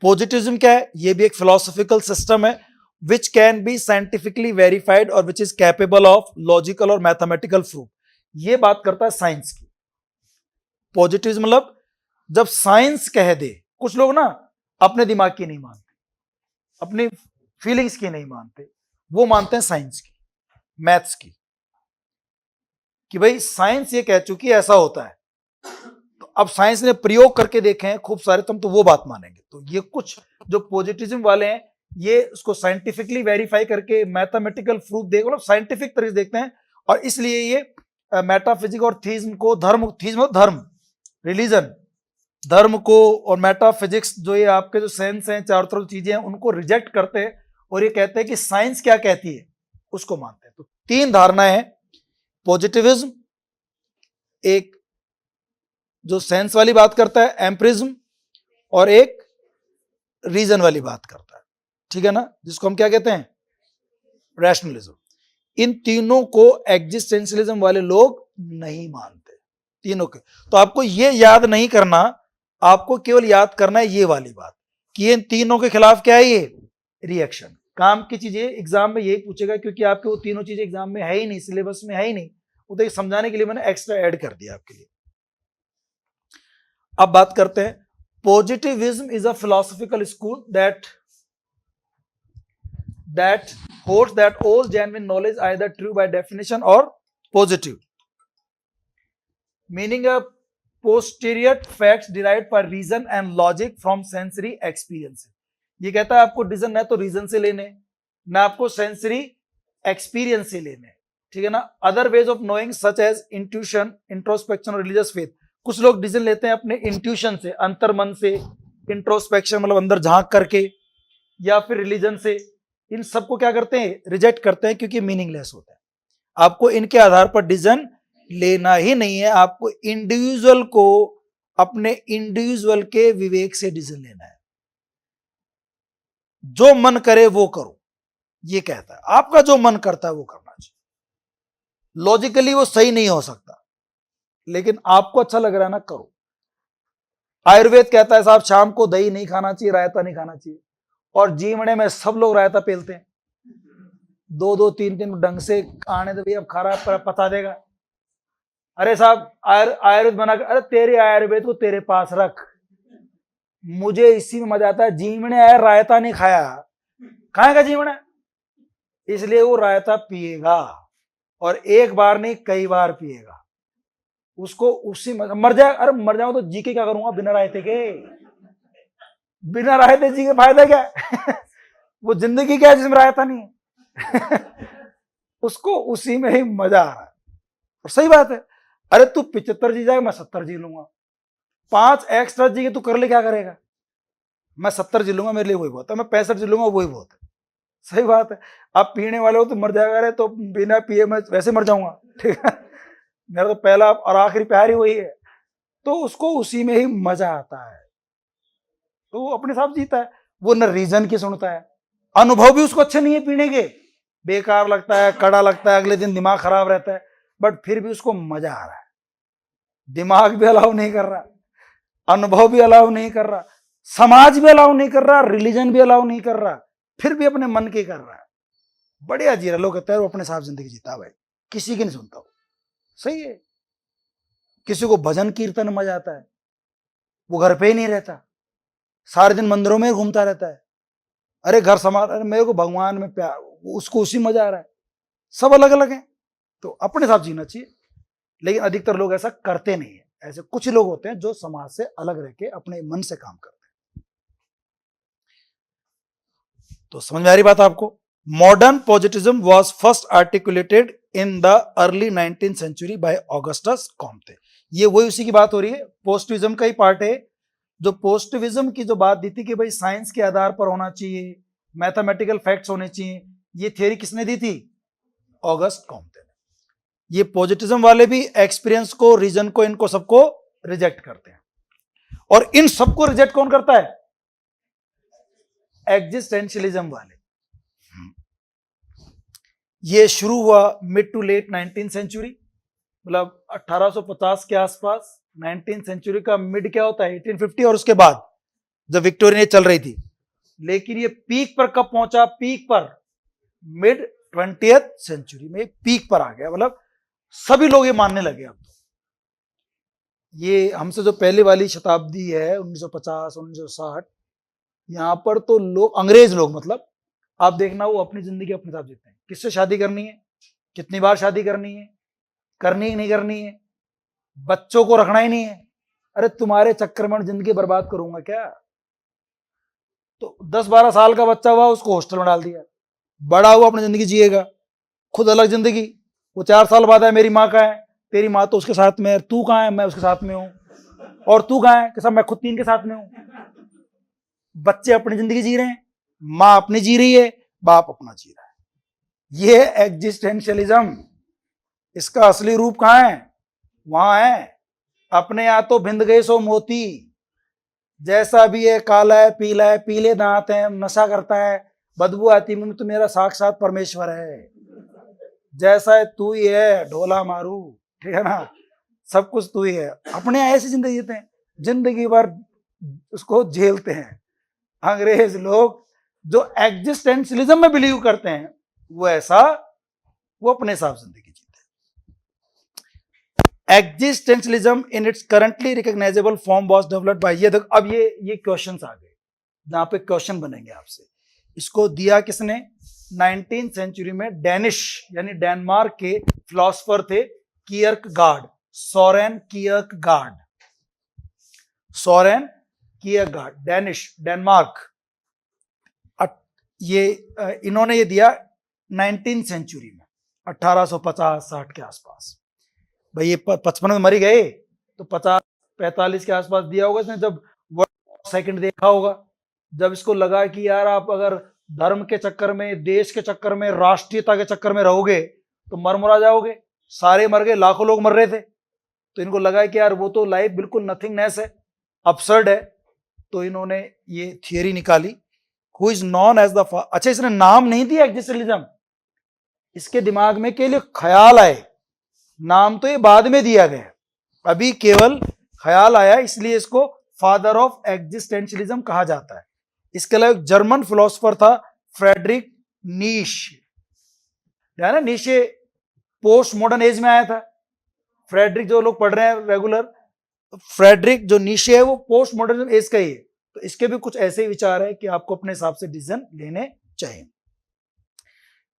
पॉजिटिविज्म क्या है? ये भी एक फिलोसॉफिकल सिस्टम है which can be scientifically verified और which is capable of logical और मैथमेटिकल प्रूफ। ये बात करता है साइंस की। पॉजिटिविज्म मतलब जब साइंस कह दे, कुछ लोग ना अपने दिमाग की नहीं मानते, अपनी फीलिंग्स की नहीं मानते, वो मानते हैं साइंस की, मैथ्स की, कि भाई साइंस ये कह चुकी है ऐसा होता है, तो अब साइंस ने प्रयोग करके देखे हैं खूब सारे, तुम तो वो बात मानेंगे। तो ये कुछ जो पॉजिटिविज्म वाले हैं ये उसको साइंटिफिकली वेरीफाई करके मैथमेटिकल प्रूफ देख, मतलब साइंटिफिक तरीके से देखते हैं। और इसलिए ये मेटाफिजिक और थीज्म को, धर्म रिलीजन, धर्म को और मेटाफिजिक्स जो ये आपके जो सेंस हैं, चारों तरफ चीजें हैं, उनको रिजेक्ट करते हैं और ये कहते हैं कि साइंस क्या कहती है उसको मानते हैं। तो तीन धारणाएं हैं, पॉजिटिविज्म एक जो सेंस वाली बात करता है, एम्पिरिज्म, और एक रीजन वाली बात करता है, ठीक है ना, जिसको हम क्या कहते हैं, रैशनलिज्म। इन तीनों को एग्जिस्टेंशियलिज्म वाले लोग नहीं मानते, तीनों के। तो आपको ये याद नहीं करना, आपको केवल याद करना है ये वाली बात कि इन तीनों के खिलाफ क्या है, ये रिएक्शन। काम की चीजें एग्जाम में यही पूछेगा, क्योंकि आपके वो तीनों चीजें एग्जाम में है ही नहीं, सिलेबस में है ही नहीं, वो तो समझाने के लिए मैंने एक्स्ट्रा ऐड कर दिया आपके लिए। अब बात करते हैं, positivism is a philosophical school that holds that all genuine knowledge either true by definition or positive, meaning a posterior facts derived by reason and logic from sensory experience। ये कहता है आपको डिसीजन ना तो रीजन से लेने, ना आपको सेंसरी एक्सपीरियंस से लेने, ठीक है ना। Other ways of knowing such as intuition, introspection और रिलीजियस फेथ। कुछ लोग डिसीजन लेते हैं अपने इंट्यूशन से, अंतर्मन से, इंट्रोस्पेक्शन मतलब अंदर झांक करके, या फिर रिलीजन से। इन सबको क्या करते हैं, रिजेक्ट करते हैं, क्योंकि मीनिंगलेस होता है। आपको इनके आधार पर डिसीजन लेना ही नहीं है, आपको इंडिविजुअल को अपने इंडिविजुअल के विवेक से डिसीजन लेना है। जो मन करे वो करो, ये कहता है। आपका जो मन करता है वो करना चाहिए। लॉजिकली वो सही नहीं हो सकता, लेकिन आपको अच्छा लग रहा है ना, करो। आयुर्वेद कहता है साहब शाम को दही नहीं खाना चाहिए, रायता नहीं खाना चाहिए, और जीवने में सब लोग रायता पेलते हैं, 2-2 3-3 ढंग से आने दे, अब खा रहा पता देगा। अरे साहब आयुर्वेद बना कर, अरे तेरे आयुर्वेद को तेरे पास रख, मुझे इसी में मजा आता है। जीवने आया रायता नहीं खाया, खाएगा जीवने, इसलिए वो रायता पिएगा, और एक बार नहीं कई बार पिएगा, उसको उसी में मर जाए। अरे मर जाओ तो जी के क्या करूंगा बिना रायते के, बिना रायते जी के फायदा क्या वो जिंदगी क्या है जिसमें रायता नहीं है उसको उसी में ही मजा आ रहा है, और सही बात है। अरे तू 75 जी जाएगा, मैं 70 जी लूंगा, 5 एक्स्ट्रा जी के तू कर ले, क्या करेगा? मैं 70 जी लूंगा, मेरे लिए वही बहुत है, मैं 65 जी लूंगा, वही बहुत है। सही बात है। आप पीने वाले हो तो मर जाएगा, अरे तो बिना पिए मैं वैसे मर जाऊंगा, ठीक है, मेरा तो पहला और आखिरी प्यार ही वही है। तो उसको उसी में ही मजा आता है, तो वो अपने साथ जीता है। वो न रीजन की सुनता है, अनुभव भी उसको अच्छे नहीं है पीने के, बेकार लगता है, कड़ा लगता है, अगले दिन दिमाग खराब रहता है, बट फिर भी उसको मजा आ रहा है। दिमाग भी अलाउ नहीं कर रहा, अनुभव भी अलाउ नहीं कर रहा, समाज भी अलाउ नहीं कर रहा, रिलीजन भी अलाउ नहीं कर रहा, फिर भी अपने मन के कर रहा है। बढ़िया जी रहा। लोग कहते हैं वो अपने साथ जिंदगी जीता भाई, किसी की नहीं सुनता वो, सही है। किसी को भजन कीर्तन में मजा आता है, वो घर पे ही नहीं रहता, सारे दिन मंदिरों में घूमता रहता है। अरे घर समाज, अरे मेरे को भगवान में प्यार, उसको उसी मजा आ रहा है। सब अलग अलग हैं, तो अपने साथ जीना चाहिए, लेकिन अधिकतर लोग ऐसा करते नहीं है। ऐसे कुछ लोग होते हैं जो समाज से अलग रह के अपने मन से काम करते हैं। तो समझ में आ रही बात आपको? Modern positivism was first articulated in the early 19th century by Augustus Comte. ये वही उसी की बात हो रही है, पॉजिटिविज्म का ही पार्ट है जो पोस्टिविज्म की जो बात दी थी कि भाई साइंस के आधार पर होना चाहिए, मैथमेटिकल फैक्ट्स होने चाहिए, ये थियरी किसने दी थी? ऑगस्ट कॉम्टे ने। ये पॉजिटिविज्म वाले भी एक्सपीरियंस को, रीजन को, इनको सबको रिजेक्ट करते हैं। और इन सबको रिजेक्ट कौन करता है? एग्जिस्टेंशियलिज्म वाले। ये शुरू हुआ mid to late 19th century, मतलब 1850 के आसपास। 19th सेंचुरी का मिड क्या होता है? 1850, और उसके बाद जब विक्टोरियन चल रही थी। लेकिन ये पीक पर कब पहुंचा? पीक पर मिड 20th सेंचुरी में पीक पर आ गया, मतलब सभी लोग ये मानने लगे। अब तो ये हमसे जो पहले वाली शताब्दी है 1950 1960, यहां पर तो लोग, अंग्रेज लोग मतलब, आप देखना वो अपनी जिंदगी अपने साथ जीते हैं। किससे शादी करनी है, कितनी बार शादी करनी है, करनी ही नहीं करनी है, बच्चों को रखना ही नहीं है। अरे तुम्हारे चक्कर में जिंदगी बर्बाद करूंगा क्या? तो 10-12 साल का बच्चा हुआ, उसको हॉस्टल में डाल दिया, बड़ा हुआ अपनी जिंदगी जिएगा, खुद अलग जिंदगी। वो 4 साल बाद है, मेरी माँ कहाँ है? तेरी माँ तो उसके साथ में है। तू कहाँ है? मैं उसके साथ में हूं। और तू कहाँ है? कि सब मैं खुद 3 के साथ में हूं। बच्चे अपनी जिंदगी जी रहे हैं, माँ अपनी जी रही है, बाप अपना जी रहा है। ये एग्जिस्टेंशियलिज्म। इसका असली रूप कहाँ है? वहां है, अपने यहां तो भिंद गए सो मोती। जैसा भी है, काला है, पीला है, पीले दांत है, नशा करता है, बदबू आती मुंह में, तो मेरा साक्षात परमेश्वर है। जैसा है तू ही है, ढोला मारू, ठीक है ना, सब कुछ तू ही है। अपने यहाँ ऐसी जिंदगी जीते हैं, जिंदगी भर उसको झेलते हैं। अंग्रेज लोग जो एग्जिस्टेंशियलिज्म में बिलीव करते हैं, वो ऐसा, वो अपने हिसाब से जिंदगी जीते हैं। Existentialism in its currently recognisable form was developed by, ये देखो अब ये क्वेश्चंस आ गए, जहां पे क्वेश्चन बनेंगे आपसे। इसको दिया किसने? 19th सेंचुरी में डेनिश यानी डेनमार्क के फिलोसोफर थे Kierkegaard, Soren Kierkegaard. Soren Kierkegaard, Danish, Denmark. ये इन्होंने ये दिया 19th सेंचुरी में, 1850-60 के आसपास। भाई ये 55 में मर गए, तो 50-45 के आसपास दिया होगा इसने, जब वर्ल्ड वॉर सेकंड देखा होगा। जब इसको लगा कि यार आप अगर धर्म के चक्कर में, देश के चक्कर में, राष्ट्रीयता के चक्कर में रहोगे तो मर जाओगे। सारे मर गए, लाखों लोग मर रहे थे, तो इनको लगा कि यार वो तो लाइफ बिल्कुल नथिंगनेस है, absurd है। तो इन्होंने ये थियरी निकाली, who is known as the, अच्छा इसने नाम नहीं दिया एग्जिस्टेंशियलिज्म, इसके दिमाग में के लिए ख्याल आए, नाम तो ये बाद में दिया गया, अभी केवल ख्याल आया, इसलिए इसको फादर ऑफ एग्जिस्टेंशियलिज्म कहा जाता है। इसके अलावा एक जर्मन फिलोसोफर था फ्रेडरिक नीशे, है ना, नीशे पोस्ट मॉडर्न एज में आया था। फ्रेडरिक जो लोग पढ़ रहे हैं रेगुलर, फ्रेडरिक जो नीशे है वो पोस्ट मॉडर्न एज का ही है। तो इसके भी कुछ ऐसे ही विचार है कि आपको अपने हिसाब से डिसीजन लेने चाहिए।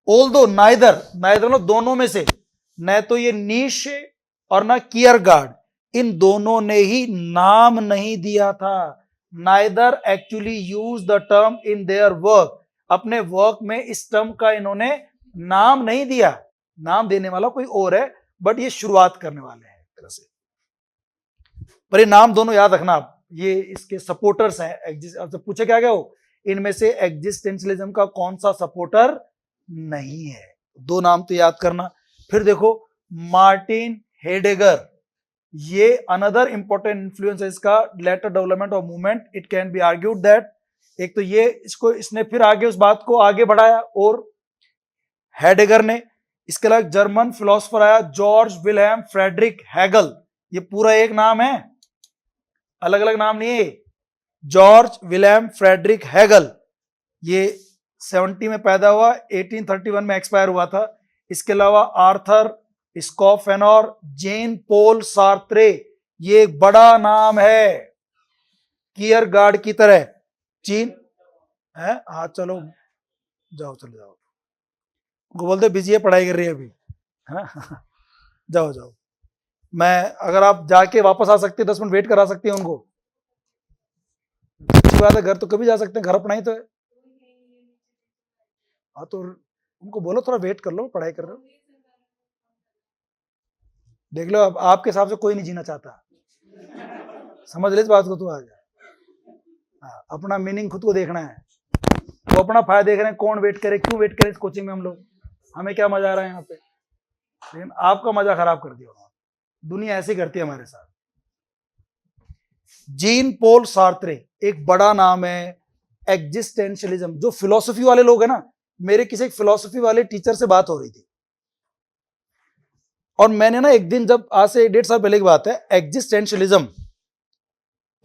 ऑल्दो नाइदर मतलब दोनों में से, न तो ये नीशे और ना कियरगार्ड, इन दोनों ने ही नाम नहीं दिया था। Neither actually use the term in their work, अपने वर्क में इस टर्म का इन्होंने नाम नहीं दिया। नाम देने वाला कोई और है, बट ये शुरुआत करने वाले हैं एक तरह से। पर ये नाम दोनों याद रखना आप, ये इसके सपोर्टर्स हैं। अब पूछे क्या हो, इनमें से एग्जिस्टेंशियलिज्म का कौन सा सपोर्टर नहीं है? 2 नाम तो याद करना। फिर देखो मार्टिन हेडेगर, ये अनदर इंपॉर्टेंट इन्फ्लुएंस है इसका, later development of movement. It can be argued that, एक तो ये इसको, इसने फिर आगे उस बात को आगे बढ़ाया, और हेडेगर ने। इसके अलावा जर्मन फिलोसोफर आया जॉर्ज विल्हेम फ्रेडरिक हेगल, ये पूरा एक नाम है, अलग अलग नाम नहीं है। जॉर्ज विल्हेम फ्रेडरिक हेगल, ये 70 में पैदा हुआ, 1831 में एक्सपायर हुआ था। इसके अलावा आर्थर स्कॉफेनर, जेन पोल सार्त्रे, ये एक बड़ा नाम है कियरगार्ड की तरह, चीन है। हाँ चलो जाओ, चलो जाओ, उनको बोलते बिजी है, पढ़ाई कर रही है अभी, है ना। जाओ जाओ, मैं, अगर आप जाके वापस आ सकते 10 मिनट वेट करा सकते हैं उनको, अच्छी बात है, घर तो कभी जा सकते हैं, घर अपना ही तो है। हाँ तो उनको बोलो थोड़ा वेट कर लो, पढ़ाई कर रहे हो। देख लो अब आपके हिसाब से कोई नहीं जीना चाहता, समझ ले इस बात को, तू आ जा। अपना मीनिंग खुद को देखना है, वो अपना फायदा देख रहे हैं, कौन वेट करे, क्यों वेट करे इस कोचिंग में हम लोग, हमें क्या मजा आ रहा है यहाँ पे, लेकिन आपका मजा खराब कर दिया उन्होंने। दुनिया ऐसे करती है हमारे साथ। जीन पोल सार्त्रे एक बड़ा नाम है। एग्जिस्टेंशियलिज्म, जो फिलोसफी वाले लोग हैं ना, मेरे किसी एक फिलोसफी वाले टीचर से बात हो रही थी, और मैंने ना एक दिन, जब आज से 1.5 साल पहले की बात है, एग्जिस्टेंशियलिज्म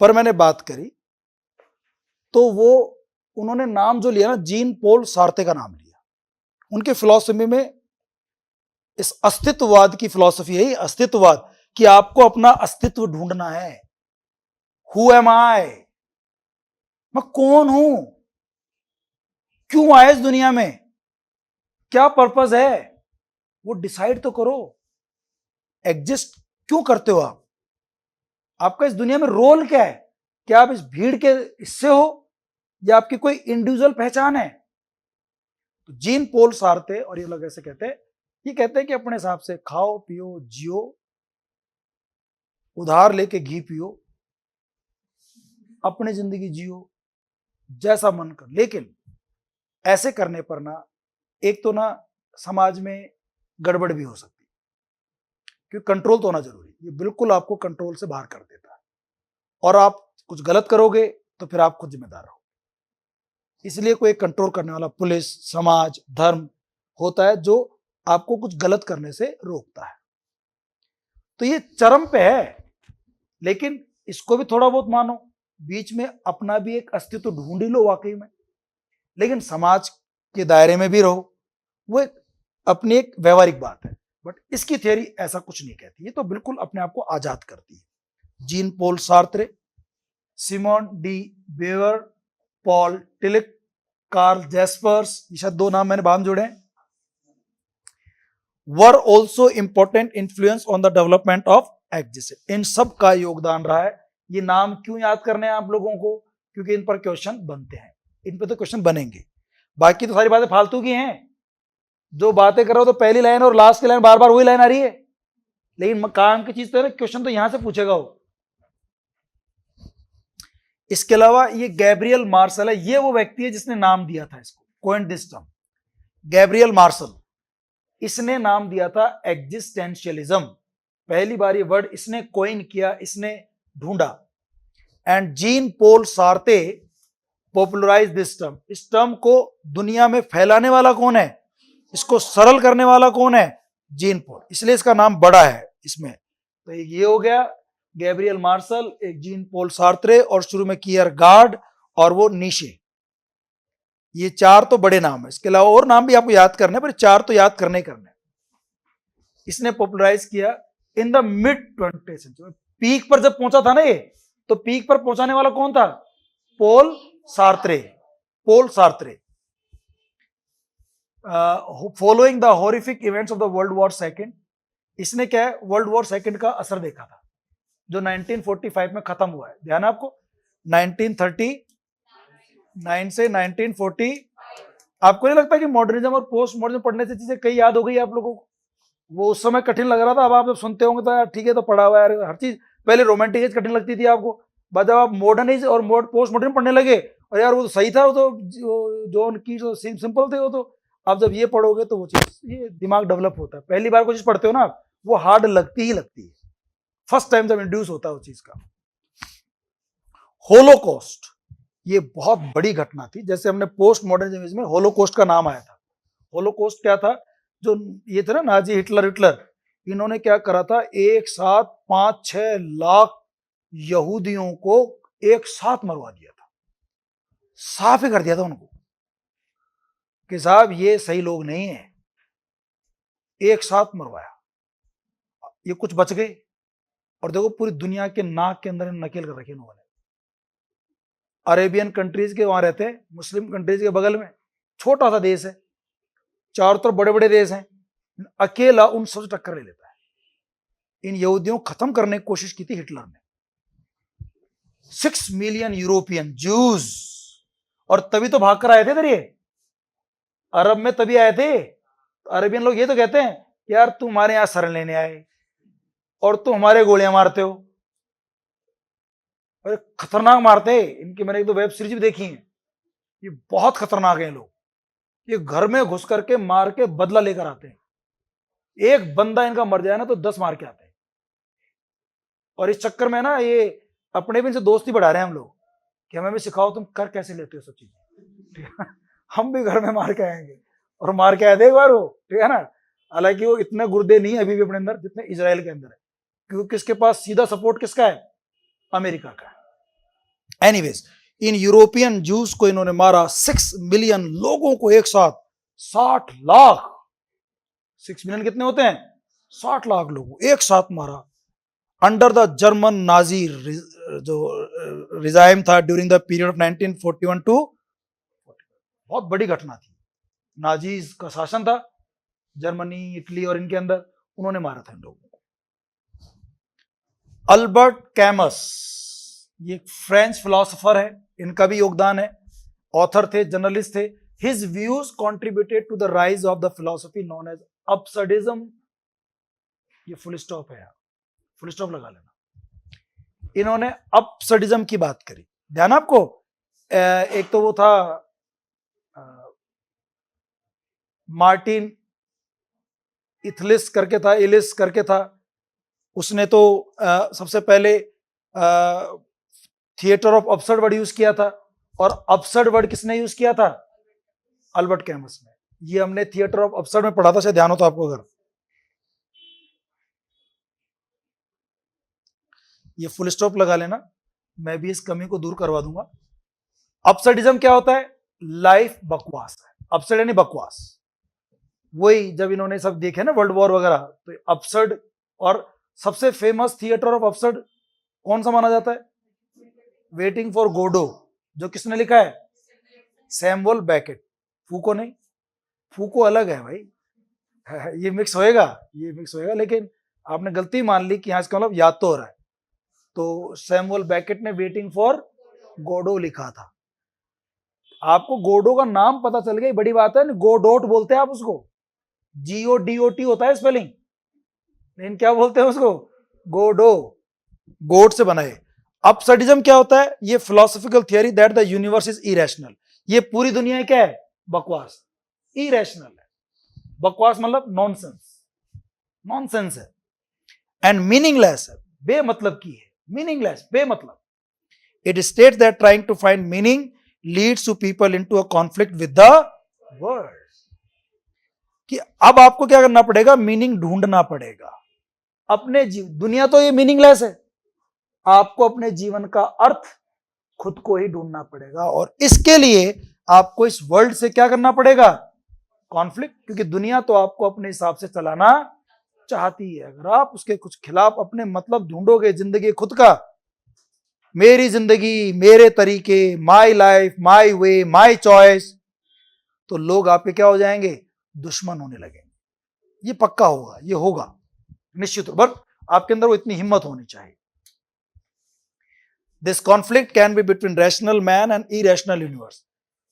पर मैंने बात करी, तो वो उन्होंने नाम जो लिया ना, जीन पोल सार्त्रे का नाम लिया। उनके फिलॉसफी में इस अस्तित्ववाद की फिलॉसफी है, अस्तित्ववाद, कि आपको अपना अस्तित्व ढूंढना है। हु एम आई, मैं कौन हूं, क्यों आए इस दुनिया में, क्या पर्पस है, वो डिसाइड तो करो। एग्जिस्ट क्यों करते हो आप, आपका इस दुनिया में रोल क्या है, क्या आप इस भीड़ के हिस्से हो या आपकी कोई इंडिविजुअल पहचान है। तो जीन पोल सार्त्रे और ये लोग ऐसे कहते हैं, ये कहते हैं कि अपने हिसाब से खाओ पियो जियो, उधार लेके घी पियो, अपनी जिंदगी जियो जैसा मन कर, लेकिन ऐसे करने पर ना, एक तो ना समाज में गड़बड़ भी हो सकती है, क्योंकि कंट्रोल तो होना जरूरी, ये बिल्कुल आपको कंट्रोल से बाहर कर देता है, और आप कुछ गलत करोगे तो फिर आप खुद जिम्मेदार हो। इसलिए कोई कंट्रोल करने वाला पुलिस, समाज, धर्म होता है जो आपको कुछ गलत करने से रोकता है। तो ये चरम पे है, लेकिन इसको भी थोड़ा बहुत मानो, बीच में अपना भी एक अस्तित्व ढूंढ ही लो वाकई में, लेकिन समाज के दायरे में भी रहो, वो अपनी एक व्यवहारिक बात है। बट इसकी थियरी ऐसा कुछ नहीं कहती, ये तो बिल्कुल अपने आप को आजाद करती है। Jean Paul Sartre, Simone de Beauvoir, Paul Tillich, Karl Jaspers, ये शायद 2 नाम मैंने बाद में जोड़े हैं, were also important influence on the development of existence. इन सब का योगदान रहा है। ये नाम क्यों याद करने हैं आप लोगों को, क्योंकि इन पर क्वेश्चन बनते हैं, इन पर तो क्वेश्चन बनेंगे। बाकी तो सारी बातें फालतू की हैं, जो बातें कर रहे हो तो पहली लाइन और लास्ट की लाइन बार बार वही लाइन आ रही है, लेकिन काम की चीज तो है, क्वेश्चन तो यहां से पूछेगा वो। इसके अलावा ये गैब्रियल मार्शल है, ये वो व्यक्ति है जिसने नाम दिया था इसको, coined this term, Gabriel Marcel, इसने नाम दिया था एग्जिस्टेंशियलिज्म। पहली बार ये वर्ड इसने कॉइन किया, इसने ढूंढा। And Jean Paul Sartre popularise this term, इस टर्म को दुनिया में फैलाने वाला कौन है, इसको सरल करने वाला कौन है, जीन पोल, इसलिए इसका नाम बड़ा है इसमें। तो ये हो गया गैब्रियल मार्शल, एक जीन पोल सार्त्रे, और शुरू में कियरगार्ड और वो नीशे। ये 4 तो बड़े नाम है, इसके अलावा और नाम भी आपको याद करने, पर 4 तो याद करने ही करने। इसने पॉपुलराइज किया in the mid 20th century. Peak पर जब पहुंचा था ना ये, तो पीक पर पहुंचाने वाला कौन था, Paul Sartre. Paul Sartre following the horrific events of the world war second, इसने क्या है, वर्ल्ड वॉर सेकेंड का असर देखा था, जो 1945 में खत्म हुआ है, ध्यान है आपको, 1939 से 1940। आपको नहीं लगता कि मॉडर्निज्म और पोस्ट मॉडर्निज्म पढ़ने से चीजें कई याद हो गई आप लोगों को, वो उस समय कठिन लग रहा था, अब आप जब सुनते होंगे तो यार ठीक है, तो पढ़ा हुआ है हर चीज। पहले रोमांटिक एज कठिन लगती थी आपको, बाद जब आप मॉडर्न एज और पोस्ट मॉडर्न पढ़ने लगे, और यार वो तो सही था, वो तो जो उनकी जो सिंपल थे वो तो, आप जब ये पढ़ोगे तो वो चीज, ये दिमाग डेवलप होता है। पहली बार कोई चीज पढ़ते हो ना, वो हार्ड लगती ही लगती है, फर्स्ट टाइम जब इंड्यूस होता है उस चीज का। होलोकॉस्ट, ये बहुत बड़ी घटना थी, जैसे हमने पोस्ट मॉडर्निज्म में होलोकॉस्ट का नाम आया था। होलोकॉस्ट क्या था, जो ये थे ना नाजी हिटलर, इन्होंने क्या करा था, एक साथ 5-6 लाख यहूदियों को एक साथ मरवा दिया था, साफ ही कर दिया था उनको कि साहब ये सही लोग नहीं है, एक साथ मरवाया। ये कुछ बच गए, और देखो पूरी दुनिया के नाक के अंदर नकेल कर रखे इन्होंने। अरेबियन कंट्रीज के वहां रहते हैं, मुस्लिम कंट्रीज के बगल में छोटा सा देश है, चारों तरफ बड़े बड़े देश हैं, अकेला उन सबसे टक्कर ले लेता है। इन यहूदियों को खत्म करने की कोशिश की थी हिटलर ने, 6 मिलियन यूरोपियन जूस, और तभी तो भाग कर आए थे इधर, ये अरब में तभी आए थे। अरेबियन लोग ये तो कहते हैं, यार तुम हमारे यहां शरण लेने आए और तुम हमारे गोलियां मारते हो, अरे खतरनाक मारते हैं इनकी, मैंने एक दो वेब सीरीज भी देखी है, ये बहुत खतरनाक है लोग। ये घर में घुस करके मार के बदला लेकर आते हैं। एक बंदा इनका मर जाए ना तो 10 मार के आते हैं। और इस चक्कर में ना ये अपने भी इनसे दोस्ती बढ़ा रहे हैं हम लोग कि हमें भी सिखाओ तुम कर कैसे लेते हो सब चीजें, ठीक है। हम भी घर में मार के आएंगे और मार के आए थे एक बार वो, ठीक है ना। हालांकि वो इतने गुर्दे नहीं है अभी भी अपने अंदर जितने इजराइल के अंदर है, क्योंकि किसके पास सीधा सपोर्ट किसका है, अमेरिका का है। एनीवेज, इन यूरोपियन जूस को इन्होंने मारा, 6 मिलियन लोगों को एक साथ, 60 लाख, 6 मिलियन कितने होते हैं, 60 लाख लोगों एक साथ मारा अंडर द जर्मन नाजी जो रिजाइम था during the period of 1941 to, बहुत बड़ी घटना थी। नाजीज का शासन था जर्मनी, इटली और इनके अंदर, उन्होंने मारा था इन लोगों को। अल्बर्ट कैमस, ये फ्रेंच फिलोसोफर है, इनका भी योगदान है, ऑथर थे, जर्नलिस्ट थे। His views contributed to the rise of the philosophy known as absurdism. ये फुल स्टॉप है, फुल स्टॉप लगा लेना। इन्होंने अब्सर्डिज्म की बात करी, ध्यान आपको। एक तो वो था मार्टिन इथलिस करके था, इलिस करके था, उसने तो सबसे पहले theatre of absurd word use किया था। और अब्सर्ड वर्ड किसने यूज किया था, अल्बर्ट कैमस ने। ये हमने थिएटर ऑफ अब्सर्ड में पढ़ा था, शायद ध्यान हो तो आपको। अगर ये फुल स्टॉप लगा लेना, मैं भी इस कमी को दूर करवा दूंगा। अब्सर्डिज्म क्या होता है, लाइफ बकवास है। अब्सर्ड यानी बकवास। वही जब इन्होंने सब देखे ना वर्ल्ड वॉर वगैरह, तो अब्सर्ड, और सबसे फेमस थिएटर ऑफ अब्सर्ड कौन सा माना जाता है, वेटिंग फॉर गोडो, जो किसने लिखा है, सैमुअल बेकेट। फूको नहीं, फूको अलग है भाई, ये मिक्स होएगा, ये मिक्स होएगा, लेकिन आपने गलती मान ली कि यहाँ इसका मतलब याद तो हो रहा है। तो सैमुअल बेकेट ने वेटिंग फॉर गोडो लिखा था। आपको गोडो का नाम पता चल गया, बड़ी बात है। गोडोट बोलते हैं आप उसको, GODOT होता है स्पेलिंग, लेकिन क्या बोलते हैं उसको, गोडो, गोड से बना है। अब्सर्डिज्म क्या होता है, ये philosophical theory that the universe is irrational. ये पूरी दुनिया क्या है, बकवास, इरेशनल है। बकवास मतलब नॉनसेंस, नॉनसेंस है। एंड मीनिंगलेस है, बेमतलब की है, मीनिंगलेस, बेमतलब। It states that trying to find meaning leads to people into a conflict with the world. कि अब आपको क्या करना पड़ेगा, मीनिंग ढूंढना पड़ेगा अपने दुनिया तो ये मीनिंगलेस है, आपको अपने जीवन का अर्थ खुद को ही ढूंढना पड़ेगा। और इसके लिए आपको इस वर्ल्ड से क्या करना पड़ेगा, कॉन्फ्लिक्ट, क्योंकि दुनिया तो आपको अपने हिसाब से चलाना चाहती है। अगर आप उसके कुछ खिलाफ अपने मतलब ढूंढोगे, जिंदगी खुद का, मेरी जिंदगी, मेरे तरीके, my life, my way, my choice, तो लोग आपके क्या हो जाएंगे, दुश्मन होने लगेंगे। ये पक्का होगा, ये होगा निश्चित, बट आपके अंदर वो इतनी हिम्मत होनी चाहिए। This conflict can be between rational man and irrational universe.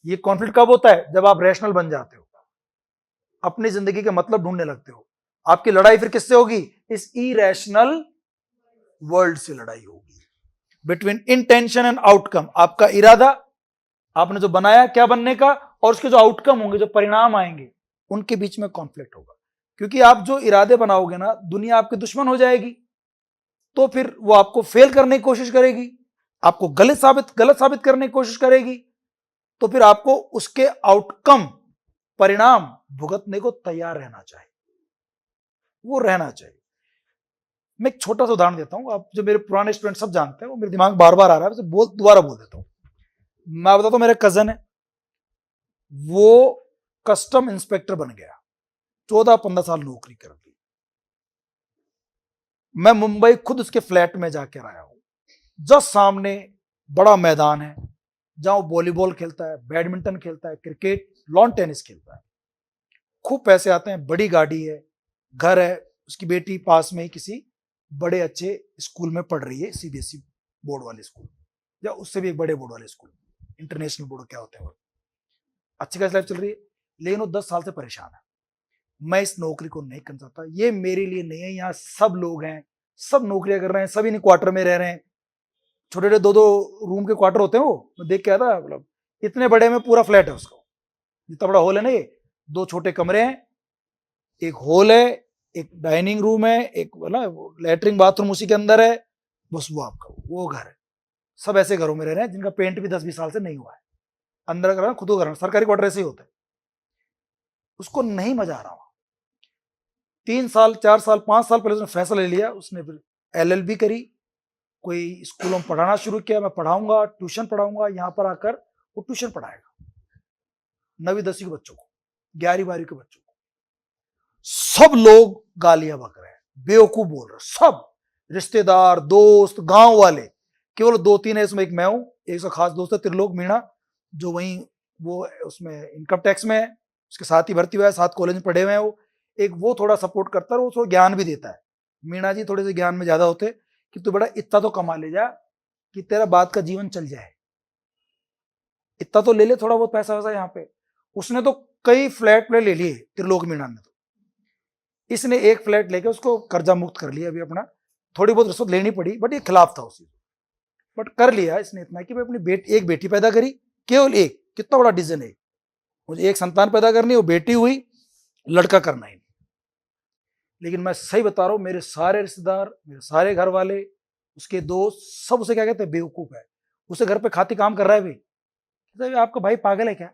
ये कॉन्फ्लिक्ट कब होता है, जब आप रैशनल बन जाते हो, अपनी जिंदगी के मतलब ढूंढने लगते हो। आपकी लड़ाई फिर किससे होगी, इस इरेशनल वर्ल्ड से लड़ाई होगी। बिटवीन इंटेंशन एंड आउटकम, आपका इरादा, आपने जो बनाया क्या बनने का, और उसके जो आउटकम होंगे, जो परिणाम आएंगे, उनके बीच में कॉन्फ्लिक्ट होगा। क्योंकि आप जो इरादे बनाओगे ना, दुनिया आपकी दुश्मन हो जाएगी, तो फिर वो आपको फेल करने की कोशिश करेगी, आपको गलत साबित करने की कोशिश करेगी, तो फिर आपको उसके आउटकम, परिणाम भुगतने को तैयार रहना चाहिए, वो रहना चाहिए। मैं एक छोटा सा उदाहरण देता हूं, आप जो मेरे पुराने स्टूडेंट सब जानते हैं, वो मेरे दिमाग बार बार आ रहा है, दोबारा बोल देता हूं। मैं बताता हूं, मेरा कजन है, वो कस्टम इंस्पेक्टर बन गया, 14-15 साल नौकरी कर दी। मैं मुंबई खुद उसके फ्लैट में जाकर आया हूं, जस्ट सामने बड़ा मैदान है, जहां वो वॉलीबॉल खेलता है, बैडमिंटन खेलता है, क्रिकेट, लॉन टेनिस खेलता है। खूब पैसे आते हैं, बड़ी गाड़ी है, घर है, उसकी बेटी पास में ही किसी बड़े अच्छे स्कूल में पढ़ रही है, CBSE बोर्ड वाले स्कूल, या उससे भी एक बड़े बोर्ड वाले स्कूल, इंटरनेशनल बोर्ड क्या होते हैं वो। अच्छी खासी लाइफ चल रही है, लेकिन वो 10 साल से परेशान है। मैं इस नौकरी को नहीं करना चाहता, ये मेरे लिए नहीं है, यहाँ सब लोग हैं, सब नौकरियां कर रहे हैं, सभी क्वार्टर में रह रहे हैं, छोटे छोटे 2-2 रूम के क्वार्टर होते हैं, वो मैं देख के आया था, मतलब इतने बड़े में पूरा फ्लैट है उसका, जितना बड़ा हॉल है ना ये, 2 छोटे कमरे हैं, एक हॉल है, एक डाइनिंग रूम है, एक ना लैट्रिन बाथरूम उसी के अंदर है, बस वो आपका वो घर है। सब ऐसे घरों में रह रहे हैं जिनका पेंट भी 10-20 साल से नहीं हुआ है, अंदर का खुद को घर, सरकारी क्वार्टर ऐसे ही होता है। उसको नहीं मजा आ रहा, 3 साल 4 साल 5 साल पहले उसने फैसला ले लिया, उसने फिर LLB करी, कोई स्कूलों में पढ़ाना शुरू किया, मैं पढ़ाऊंगा, ट्यूशन पढ़ाऊंगा, यहाँ पर आकर वो ट्यूशन पढ़ाएगा 9वीं 10वीं के बच्चों को, 11वीं 12वीं के बच्चों को। सब लोग गालियां बक रहे हैं, बेवकूफ बोल रहे, सब रिश्तेदार, दोस्त, गांव वाले, केवल 2-3 है इसमें, एक मैं हूं, एक सौ खास दोस्त है त्रिलोक मीणा, जो वहीं वो उसमें इनकम टैक्स में है, उसके साथ ही भर्ती हुआ है, साथ कॉलेज में पढ़े हुए हैं वो, एक वो थोड़ा सपोर्ट करता है, वो थोड़ा ज्ञान भी देता है। मीणा जी थोड़े से ज्ञान में ज्यादा होते कि तू बड़ा इतना तो कमा ले जा कि तेरा बाद का जीवन चल जाए, इतना तो ले ले, थोड़ा बहुत पैसा वैसा यहाँ पे। उसने तो कई फ्लैट ले लिए त्रिलोक मीणा ने, तो इसने एक फ्लैट लेके उसको कर्जा मुक्त कर लिया अभी अपना, थोड़ी बहुत रिश्वत लेनी पड़ी बट ये खिलाफ था उसी, बट कर लिया इसने इतना कि भाई अपनी एक बेटी पैदा करी, केवल एक, कितना बड़ा डिसीजन है, मुझे एक संतान पैदा करनी, वो बेटी हुई, लड़का करना ही नहीं। लेकिन मैं सही बता रहा हूं, मेरे सारे रिश्तेदार, मेरे सारे घर वाले, उसके दोस्त, सब उसे क्या कहते हैं, बेवकूफ है, उसे घर पे खाती काम कर रहा है भाई, आपका भाई पागल है क्या,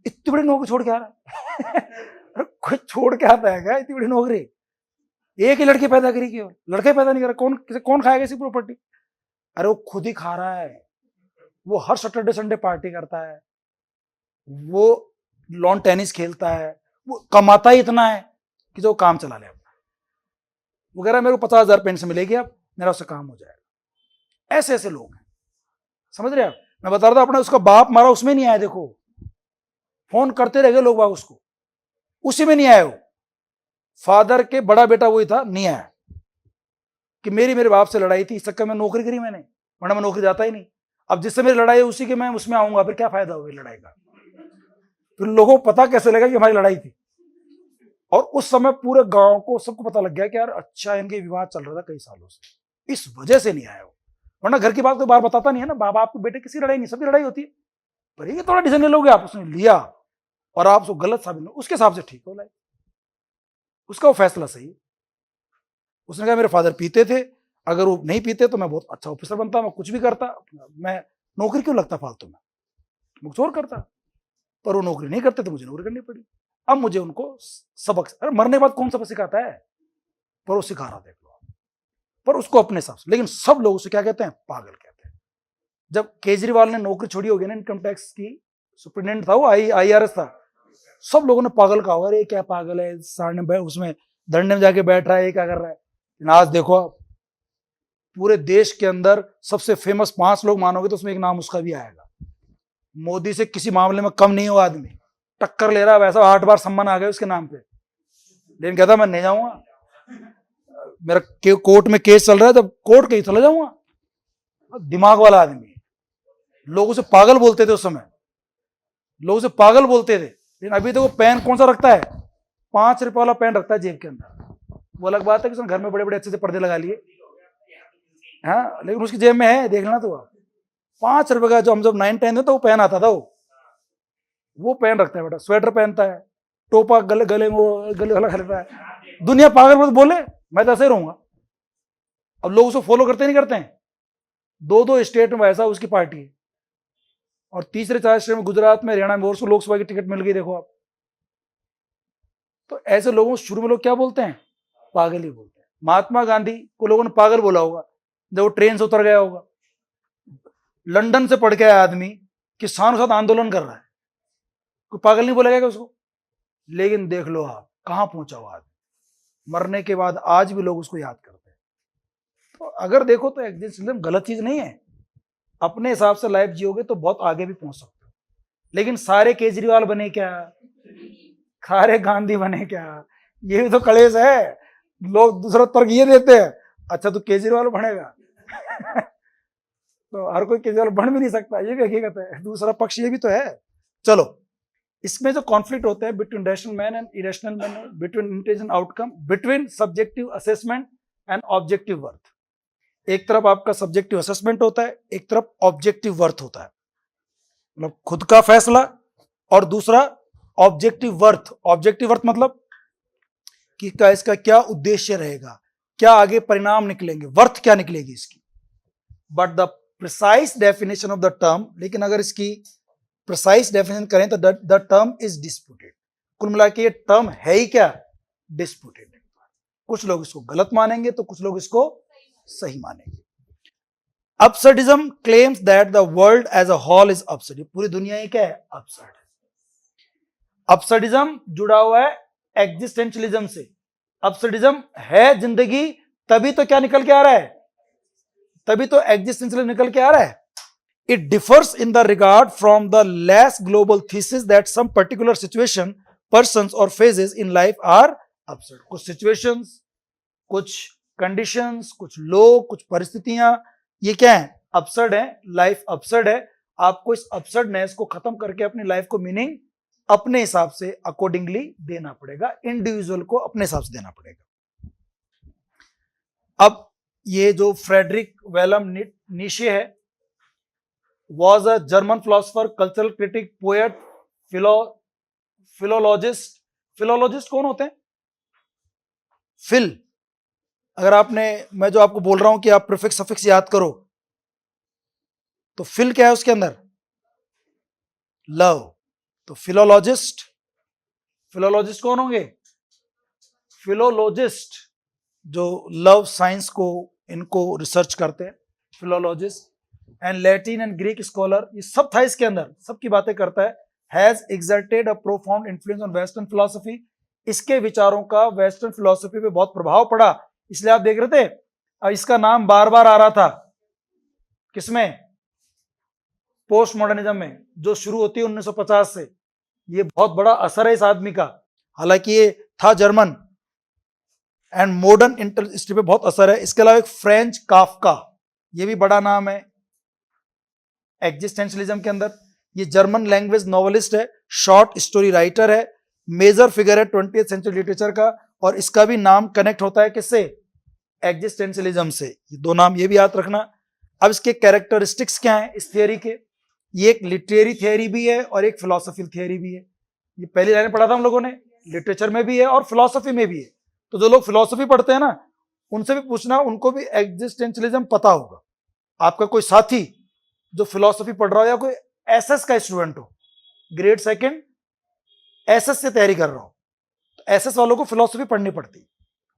इतनी बड़ी नौकरी छोड़ के आ रहा है कुछ छोड़ के आता है क्या इतनी बड़ी नौकरी, एक ही लड़की पैदा करी, क्यों लड़के पैदा नहीं कर रहा, कौन खाएगा इसी प्रॉपर्टी, अरे वो खुद ही खा रहा है, वो हर सैटरडे संडे पार्टी करता है, वो लॉन टेनिस खेलता है, वो कमाता ही इतना है कि जो काम चला ले अपना, वो कह रहा है मेरे को 50,000 पेंशन मिलेगी, अब मेरा उससे काम हो जाएगा। ऐसे ऐसे लोग हैं, समझ रहे आप, मैं बता रहा था अपना, उसका बाप मारा उसमें नहीं आया, देखो फोन करते रह गए लोग बाग उसको, उसी में नहीं आया, वो फादर के बड़ा बेटा वही था, नहीं आया, कि मेरे बाप से लड़ाई थी, इस चक्कर में नौकरी करी मैंने, वरना मैं नौकरी जाता ही नहीं, अब जिससे मेरी लड़ाई है उसी के मैं उसमें आऊंगा, फिर क्या फायदा होगा लड़ाई का, फिर लोगों को पता कैसे लगा कि हमारी लड़ाई थी, और उस समय पूरे गांव को सबको पता लग गया कि यार अच्छा इनके विवाद चल रहा था कई सालों से, इस वजह से नहीं आया वो, वरना घर की बात तो बार बताता नहीं है ना, बाप आपके बेटे किसी लड़ाई नहीं, सबकी लड़ाई होती है, पर ये थोड़ा डिसीजन ले लोगे आप, उसने लिया और आप उसको गलत साबित, उसके हिसाब से ठीक हो लाइफ, उसका वो फैसला सही है, उसने कहा मेरे फादर पीते थे, अगर वो नहीं पीते तो मैं बहुत अच्छा ऑफिसर बनता, मैं कुछ भी करता, मैं नौकरी क्यों लगता फालतू में, मुझे और करता, पर वो नौकरी नहीं करते तो मुझे नौकरी करनी पड़ी, अब मुझे उनको सबक, अरे मरने के बाद कौन सबक सिखाता है, पर वो सिखा रहा, देख लो, पर उसको अपने हिसाब से, लेकिन सब लोग उसे क्या कहते हैं, पागल कहते हैं। जब केजरीवाल ने नौकरी छोड़ी होगी ना, इनकम टैक्स की सुप्रिटेंडेंट था वो, IRS था, सब लोगों ने पागल कहा होगा, अरे क्या पागल है, सामने उसमें धरने में जाके बैठ रहा है, क्या कर रहा है, आज देखो आप पूरे देश के अंदर सबसे फेमस 5 लोग मानोगे तो उसमें एक नाम उसका भी आएगा, मोदी से किसी मामले में कम नहीं हो आदमी, टक्कर ले रहा है, वैसा 8 बार सम्मान आ गए उसके नाम पे, लेकिन कहता मैं नहीं जाऊंगा, मेरा कोर्ट में केस चल रहा है, जब कोर्ट कहीं चला जाऊंगा, दिमाग वाला आदमी, लोग उसे पागल बोलते थे उस समय, लोग उसे पागल बोलते थे, लेकिन अभी तो वो पेन कौन सा रखता है, 5 रुपए वाला पेन रखता है जेब के अंदर, वो अलग बात है कि उसने घर में बड़े बड़े अच्छे से पर्दे लगा लिए, हाँ, लेकिन उसकी जेब में है, देख लेना तो आप, 5 रुपए का, जो हम जब 9-10 में तो वो पेन आता था, वो पेन रखता है बेटा, स्वेटर पहनता है, टोपा गले में गले वाला खरीदता है, दुनिया पागल बोले, मैं तो ऐसे ही रहूंगा। अब लोग उसको फॉलो करते नहीं करते हैं, 2-2 स्टेट में वैसा उसकी पार्टी है, और तीसरे 4 स्टेट में, गुजरात में, हरियाणा में, और उसको लोकसभा की टिकट मिल गई, देखो आप। तो ऐसे लोगों शुरू में लोग क्या बोलते हैं, पागल ही बोलते हैं। महात्मा गांधी को लोगों ने पागल बोला होगा जब वो ट्रेन से उतर गया होगा, लंदन से पढ़ के आया आदमी, किसानों के साथ आंदोलन कर रहा है, कोई पागल नहीं बोलेगा उसको, लेकिन देख लो आप कहां पहुंचा हुआ आदमी, मरने के बाद आज भी लोग उसको याद करते हैं। तो अगर देखो तो एग्जिस्टेंस गलत चीज नहीं है, अपने हिसाब से लाइफ जियोगे तो बहुत आगे भी पहुंच सकते हो, लेकिन सारे केजरीवाल बने क्या, सारे गांधी बने क्या, ये भी तो कलेश है। लोग दूसरा तर्क ये देते हैं, अच्छा तो केजरीवाल बनेगा तो हर कोई केजरीवाल बन भी नहीं सकता, ये भी हकीकत है, दूसरा पक्ष ये भी तो है। चलो, इसमें जो कॉन्फ्लिक्ट होते हैं between rational man and irrational man, between intelligent outcome, between subjective assessment and objective worth, एक तरफ आपका सब्जेक्टिव असेसमेंट होता है, एक तरफ ऑब्जेक्टिव वर्थ होता है, मतलब खुद का फैसला, और दूसरा ऑब्जेक्टिव वर्थ। ऑब्जेक्टिव वर्थ मतलब कि इसका क्या उद्देश्य रहेगा, क्या आगे परिणाम निकलेंगे, वर्थ क्या निकलेगी इसकी। But the precise definition of the term, लेकिन अगर इसकी प्रिसाइज डेफिनेशन करें तो द टर्म इज डिस्प्यूटेड। कुल मिला के ये टर्म है ही क्या, डिस्प्यूटेड। कुछ लोग इसको गलत मानेंगे तो कुछ लोग इसको सही मानेंगे। Absurdism claims that the world as a whole is absurd. ये पूरी दुनिया ही क्या है, absurd है। Absurdism जुड़ा हुआ है एग्जिस्टेंशलिज्म से। Absurdism है जिंदगी, तभी तो क्या निकल के आ रहा है, तभी तो एग्जिस्टेंशलिज्म निकल के आ रहा है। It differs in the regard from the less global thesis that some particular situation, persons or phases in life are absurd. कुछ situations, कुछ conditions, कुछ लोग, कुछ परिस्थितियां, ये क्या है, absurd है। लाइफ absurd है। आपको इस absurdness को खत्म करके अपनी लाइफ को मीनिंग अपने हिसाब से अकॉर्डिंगली देना पड़ेगा, इंडिविजुअल को अपने हिसाब से देना पड़ेगा। अब ये जो फ्रेडरिक वेलम नीशे है, was a German philosopher, cultural critic, poet, philologist. philologist कौन होते हैं, फिल। अगर आपने, मैं जो आपको बोल रहा हूं कि आप प्रीफिक्स सफिक्स याद करो, तो फिल क्या है उसके अंदर, लव। तो फिलोलॉजिस्ट, फिलोलॉजिस्ट कौन होंगे, फिलोलॉजिस्ट जो लव साइंस को इनको रिसर्च करते हैं, philologist. And Latin and Greek scholar, ये सब था इसके अंदर, सबकी बातें करता है। Has exerted a profound influence on western philosophy, इसके विचारों का वेस्टर्न फिलोसफी पे बहुत प्रभाव पड़ा, इसलिए आप देख रहे थे इसका नाम बार बार आ रहा था, किसमें, पोस्ट मॉडर्निज्म में, जो शुरू होती है 1950 से। ये बहुत बड़ा असर है इस आदमी का, हालांकि ये था German, and modern inter history पे बहुत असर है। इसके अलावा एक फ्रेंच काफका, ये भी बड़ा नाम है एग्जिस्टेंशलिज्म के अंदर। ये जर्मन लैंग्वेज नॉवेलिस्ट है, शॉर्ट स्टोरी राइटर है, मेजर फिगर है 20th सेंचुरी लिटरेचर का, और इसका भी नाम कनेक्ट होता है किससे, एग्जिस्टेंशलिज्म से। ये दो नाम ये भी याद रखना। अब इसके कैरेक्टरिस्टिक्स क्या हैं इस थियोरी के, ये एक लिटरेरी थियोरी भी है और एक फिलोसफी थियोरी भी है। ये पहली लाइन पढ़ा था हम लोगों ने, लिटरेचर में भी है और फिलोसफी में भी है। तो जो लोग फिलोसफी पढ़ते हैं ना, उनसे भी पूछना, उनको भी एग्जिस्टेंशलिज्म पता होगा। आपका कोई साथी जो फिलोसफी पढ़ रहा हो, या कोई एसएस का स्टूडेंट हो, ग्रेड 2 एसएस से तैयारी कर रहा हो, तो एसएस वालों को फिलोसफी पढ़नी पड़ती है।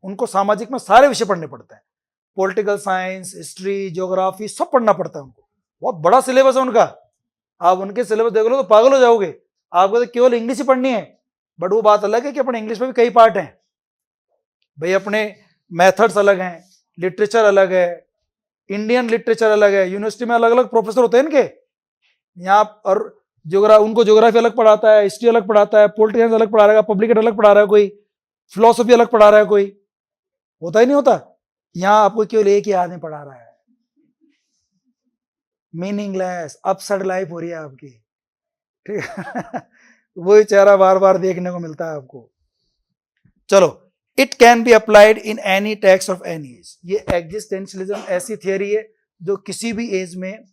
उनको सामाजिक में सारे विषय पढ़ने पड़ते हैं, पॉलिटिकल साइंस, हिस्ट्री, ज्योग्राफी, सब पढ़ना पड़ता है उनको। बहुत बड़ा सिलेबस है उनका। आप उनके सिलेबस देख लो तो पागल हो जाओगे। आपको तो केवल इंग्लिश ही पढ़नी है, बट वो बात अलग है कि अपने इंग्लिश में भी कई पार्ट हैं भाई, अपने मेथड्स अलग हैं, लिटरेचर अलग है, इंडियन लिटरेचर अलग है, यूनिवर्सिटी में अलग अलग प्रोफेसर होते हैं इनके यहाँ, और उनको ज्योग्राफी अलग पढ़ाता है, हिस्ट्री अलग पढ़ाता है, पॉलिटिकल अलग पढ़ा रहा है, पब्लिक अलग पढ़ा रहा है, कोई फिलोसफी अलग पढ़ा रहा है, कोई होता ही नहीं होता। यहाँ आपको केवल एक ही आदमी पढ़ा रहा है। मीनिंगलेस अपसर्ड लाइफ हो रही है आपकी, ठीक है। वही चेहरा बार बार देखने को मिलता है आपको। चलो, it can be applied in any text of any as. ये एग्जिस्टेंशलिज्म ऐसी थियोरी है जो किसी भी एज में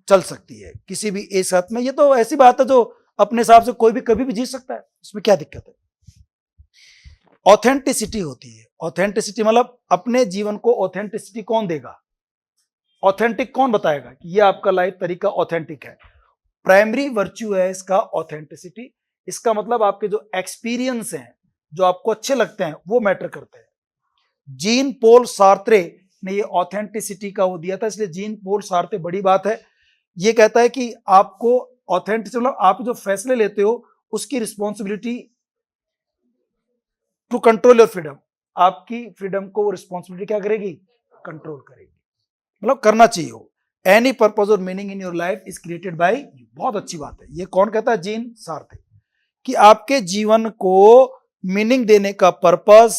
चल सकती है, किसी भी एज साथ में। ये तो ऐसी बात है जो अपने हिसाब से कोई भी कभी भी जी सकता है, इसमें क्या दिक्कत है। ऑथेंटिसिटी होती है, ऑथेंटिसिटी मतलब अपने जीवन को ऑथेंटिसिटी कौन देगा, ऑथेंटिक कौन बताएगा कि ये आपका लाइफ तरीका ऑथेंटिक है। प्राइमरी वर्च्यू है इसका ऑथेंटिसिटी। इसका मतलब आपके जो एक्सपीरियंस हैं, जो आपको अच्छे लगते हैं, वो मैटर करते हैं। जीन पोल सार्त्रे ने ये ऑथेंटिसिटी का वो दिया था, इसलिए जीन पोल सार्त्रे बड़ी बात है। ये कहता है कि आपको ऑथेंटिसिटी मतलब आप जो फैसले लेते हो उसकी responsibility to control your freedom, आपकी फ्रीडम को वो रिस्पॉन्सिबिलिटी क्या करेगी, कंट्रोल करेगी, मतलब करना चाहिए हो। एनी पर्पज और meaning in your life is created by you. बहुत अच्छी बात है। ये कौन कहता है, जीन सार्त्रे, कि आपके जीवन को मीनिंग देने का पर्पस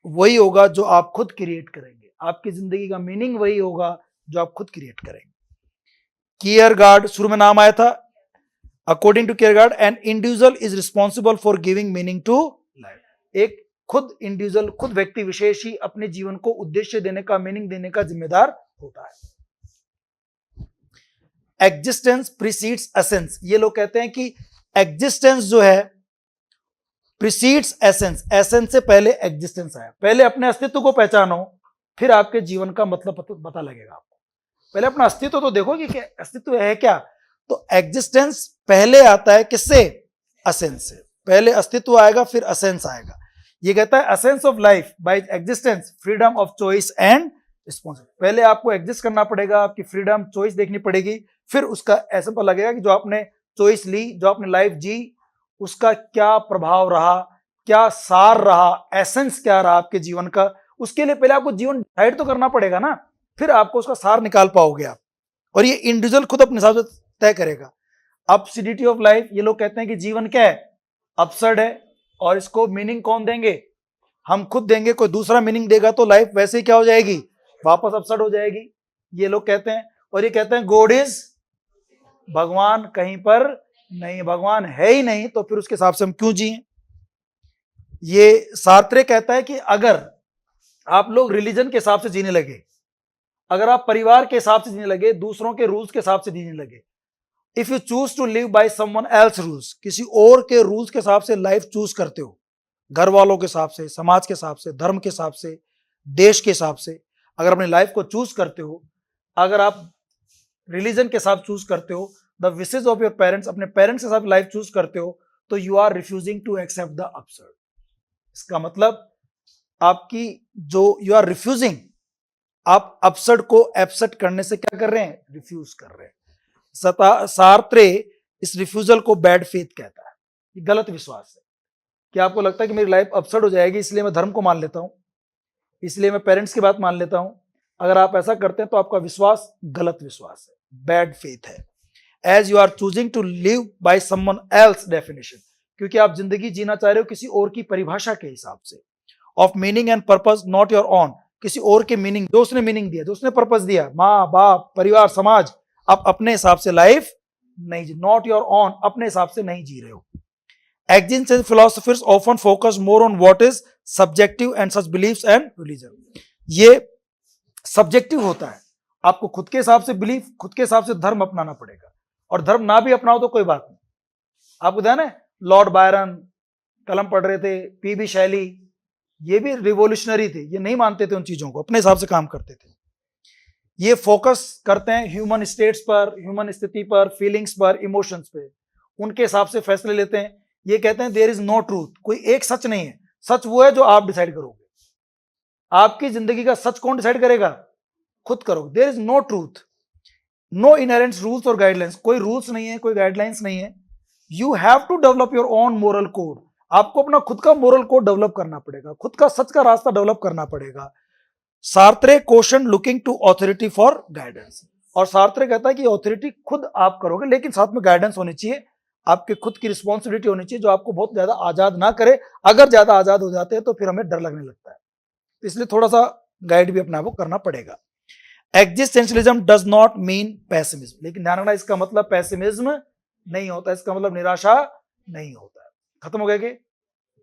वही होगा जो आप खुद क्रिएट करेंगे। आपकी जिंदगी का मीनिंग वही होगा जो आप खुद क्रिएट करेंगे। कियरगार्ड, शुरू में नाम आया था। According to Kierkegaard, an individual is responsible for giving meaning to life. एक खुद इंडिविजुअल, खुद व्यक्ति विशेष ही अपने जीवन को उद्देश्य देने का, मीनिंग देने का जिम्मेदार होता है। एग्जिस्टेंस प्रीसीड्स एसेंस, ये लोग कहते हैं कि एग्जिस्टेंस जो है प्रीसीड्स एसेंस, एसेंस से पहले एग्जिस्टेंस आया। पहले अपने अस्तित्व को पहचानो, फिर आपके जीवन का मतलब पता लगेगा आपको। पहले अपना अस्तित्व तो देखो कि अस्तित्व है क्या। तो एग्जिस्टेंस पहले आता है किससे? एसेंस से। पहले अस्तित्व आएगा फिर एसेंस आएगा। ये कहता है essence of life by existence, freedom of choice and responsibility. पहले आपको एग्जिस्ट करना पड़ेगा, आपकी फ्रीडम, चॉइस देखनी पड़ेगी, फिर उसका ऐसा पता लगेगा कि जो आपने चॉइस ली, जो आपने लाइफ जी, उसका क्या प्रभाव रहा, क्या सार रहा, एसेंस क्या रहा आपके जीवन का। उसके लिए पहले आपको जीवन डिसाइड तो करना पड़ेगा ना, फिर आपको उसका सार निकाल पाओगे आप। और ये इंडिविजुअल खुद अपने हिसाब से तय करेगा। अब्सर्डिटी ऑफ लाइफ, ये लोग कहते हैं कि जीवन क्या है? अब्सर्ड है, और इसको मीनिंग कौन देंगे? हम खुद देंगे। कोई दूसरा मीनिंग देगा तो लाइफ वैसे ही क्या हो जाएगी? वापस अब्सर्ड हो जाएगी, ये लोग कहते हैं। और ये कहते हैं गॉड इज, भगवान कहीं पर नहीं, भगवान है ही नहीं, तो फिर उसके हिसाब से हम क्यों जिए। ये सार्त्रे कहता है कि अगर आप लोग रिलीजन के हिसाब से जीने लगे, अगर आप परिवार के हिसाब से जीने लगे, दूसरों के रूल्स के हिसाब से जीने लगे, if you choose to live by someone else rules, किसी और के रूल्स के हिसाब से लाइफ चूज करते हो, घर वालों के हिसाब से, समाज के हिसाब से, धर्म के हिसाब से, देश के हिसाब से, अगर अपनी लाइफ को चूज करते हो, अगर आप रिलीजन के हिसाब चूज करते हो, the wishes of your parents, अपने पेरेंट्स के साथ लाइफ चूज करते हो, तो you are refusing to accept the absurd. इसका मतलब आपकी जो यू आर रिफ्यूजिंग, आप अब्सर्ड को एक्सेप्ट करने से क्या कर रहे हैं? रिफ्यूज कर रहे हैं। सार्त्रे इस रिफ्यूजल को बैड फेथ कहता है, ये गलत विश्वास है। कि आपको लगता है कि मेरी लाइफ अब्सर्ड हो जाएगी, इसलिए मैं धर्म को मान लेता हूं, इसलिए मैं पेरेंट्स की बात मान लेता हूं। अगर आप ऐसा करते हैं तो आपका विश्वास गलत विश्वास है, बैड फेथ है। As you are choosing to live by someone else definition, क्योंकि आप जिंदगी जीना चाह रहे हो किसी और की परिभाषा के हिसाब से। Of meaning and purpose not your own, किसी और के मीनिंग, जो उसने मीनिंग दिया, जो उसने पर्पस दिया, माँ बाप, परिवार, समाज, आप अपने हिसाब से लाइफ नहीं जी, नॉट योर ओन, अपने हिसाब से नहीं जी रहे हो। Existential philosophers often focus more on what is subjective and such beliefs and religion. ये सब्जेक्टिव होता है, आपको खुद के हिसाब से बिलीफ, खुद के हिसाब से धर्म अपनाना पड़ेगा। और धर्म ना भी अपनाओ तो कोई बात नहीं। आपको ध्यान है, लॉर्ड बायरन कलम पढ़ रहे थे, पीबी शैली, ये भी रिवोल्यूशनरी थे, ये नहीं मानते थे उन चीजों को, अपने हिसाब से काम करते थे। ये फोकस करते हैं ह्यूमन स्टेट्स पर, ह्यूमन स्थिति पर, फीलिंग्स पर, इमोशंस पे, उनके हिसाब से फैसले लेते हैं। ये कहते हैं देयर इज नो ट्रूथ, कोई एक सच नहीं है, सच वो है जो आप डिसाइड करोगे। आपकी जिंदगी का सच कौन डिसाइड करेगा? खुद करोगे। There is no truth, no inherent rules और गाइडलाइंस, कोई रूल्स नहीं है, कोई गाइडलाइंस नहीं है। You have to develop your own moral code, आपको अपना खुद का मोरल कोड डेवलप करना पड़ेगा, खुद का सच का रास्ता डेवलप करना पड़ेगा। Sartre question looking to authority for guidance, और सार्त्रे कहता है कि ऑथोरिटी खुद आप करोगे, लेकिन साथ में गाइडेंस होनी चाहिए, आपके खुद की रिस्पॉन्सिबिलिटी होनी चाहिए, जो आपको बहुत ज्यादा आजाद ना करे। अगर ज्यादा आजाद हो जाते हैं तो फिर हमें डर लगने लगता है, इसलिए थोड़ा सा गाइड भी अपने आप को करना पड़ेगा। Existentialism does not mean pessimism, लेकिन ध्यान रखना, इसका मतलब पेसिमिज्म नहीं होता, इसका मतलब निराशा नहीं होता है। खत्म हो गया कि?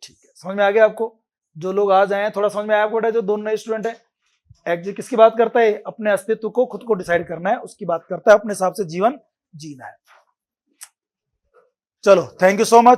ठीक है, समझ में आ गया आपको? जो लोग आ जाए थोड़ा समझ में आया आपको, जो दोनों नए स्टूडेंट है, एग्जिट किसकी बात करता है? अपने अस्तित्व को खुद को डिसाइड करना है, उसकी बात करता है, अपने हिसाब से जीवन जीना है। चलो, थैंक यू सो मच।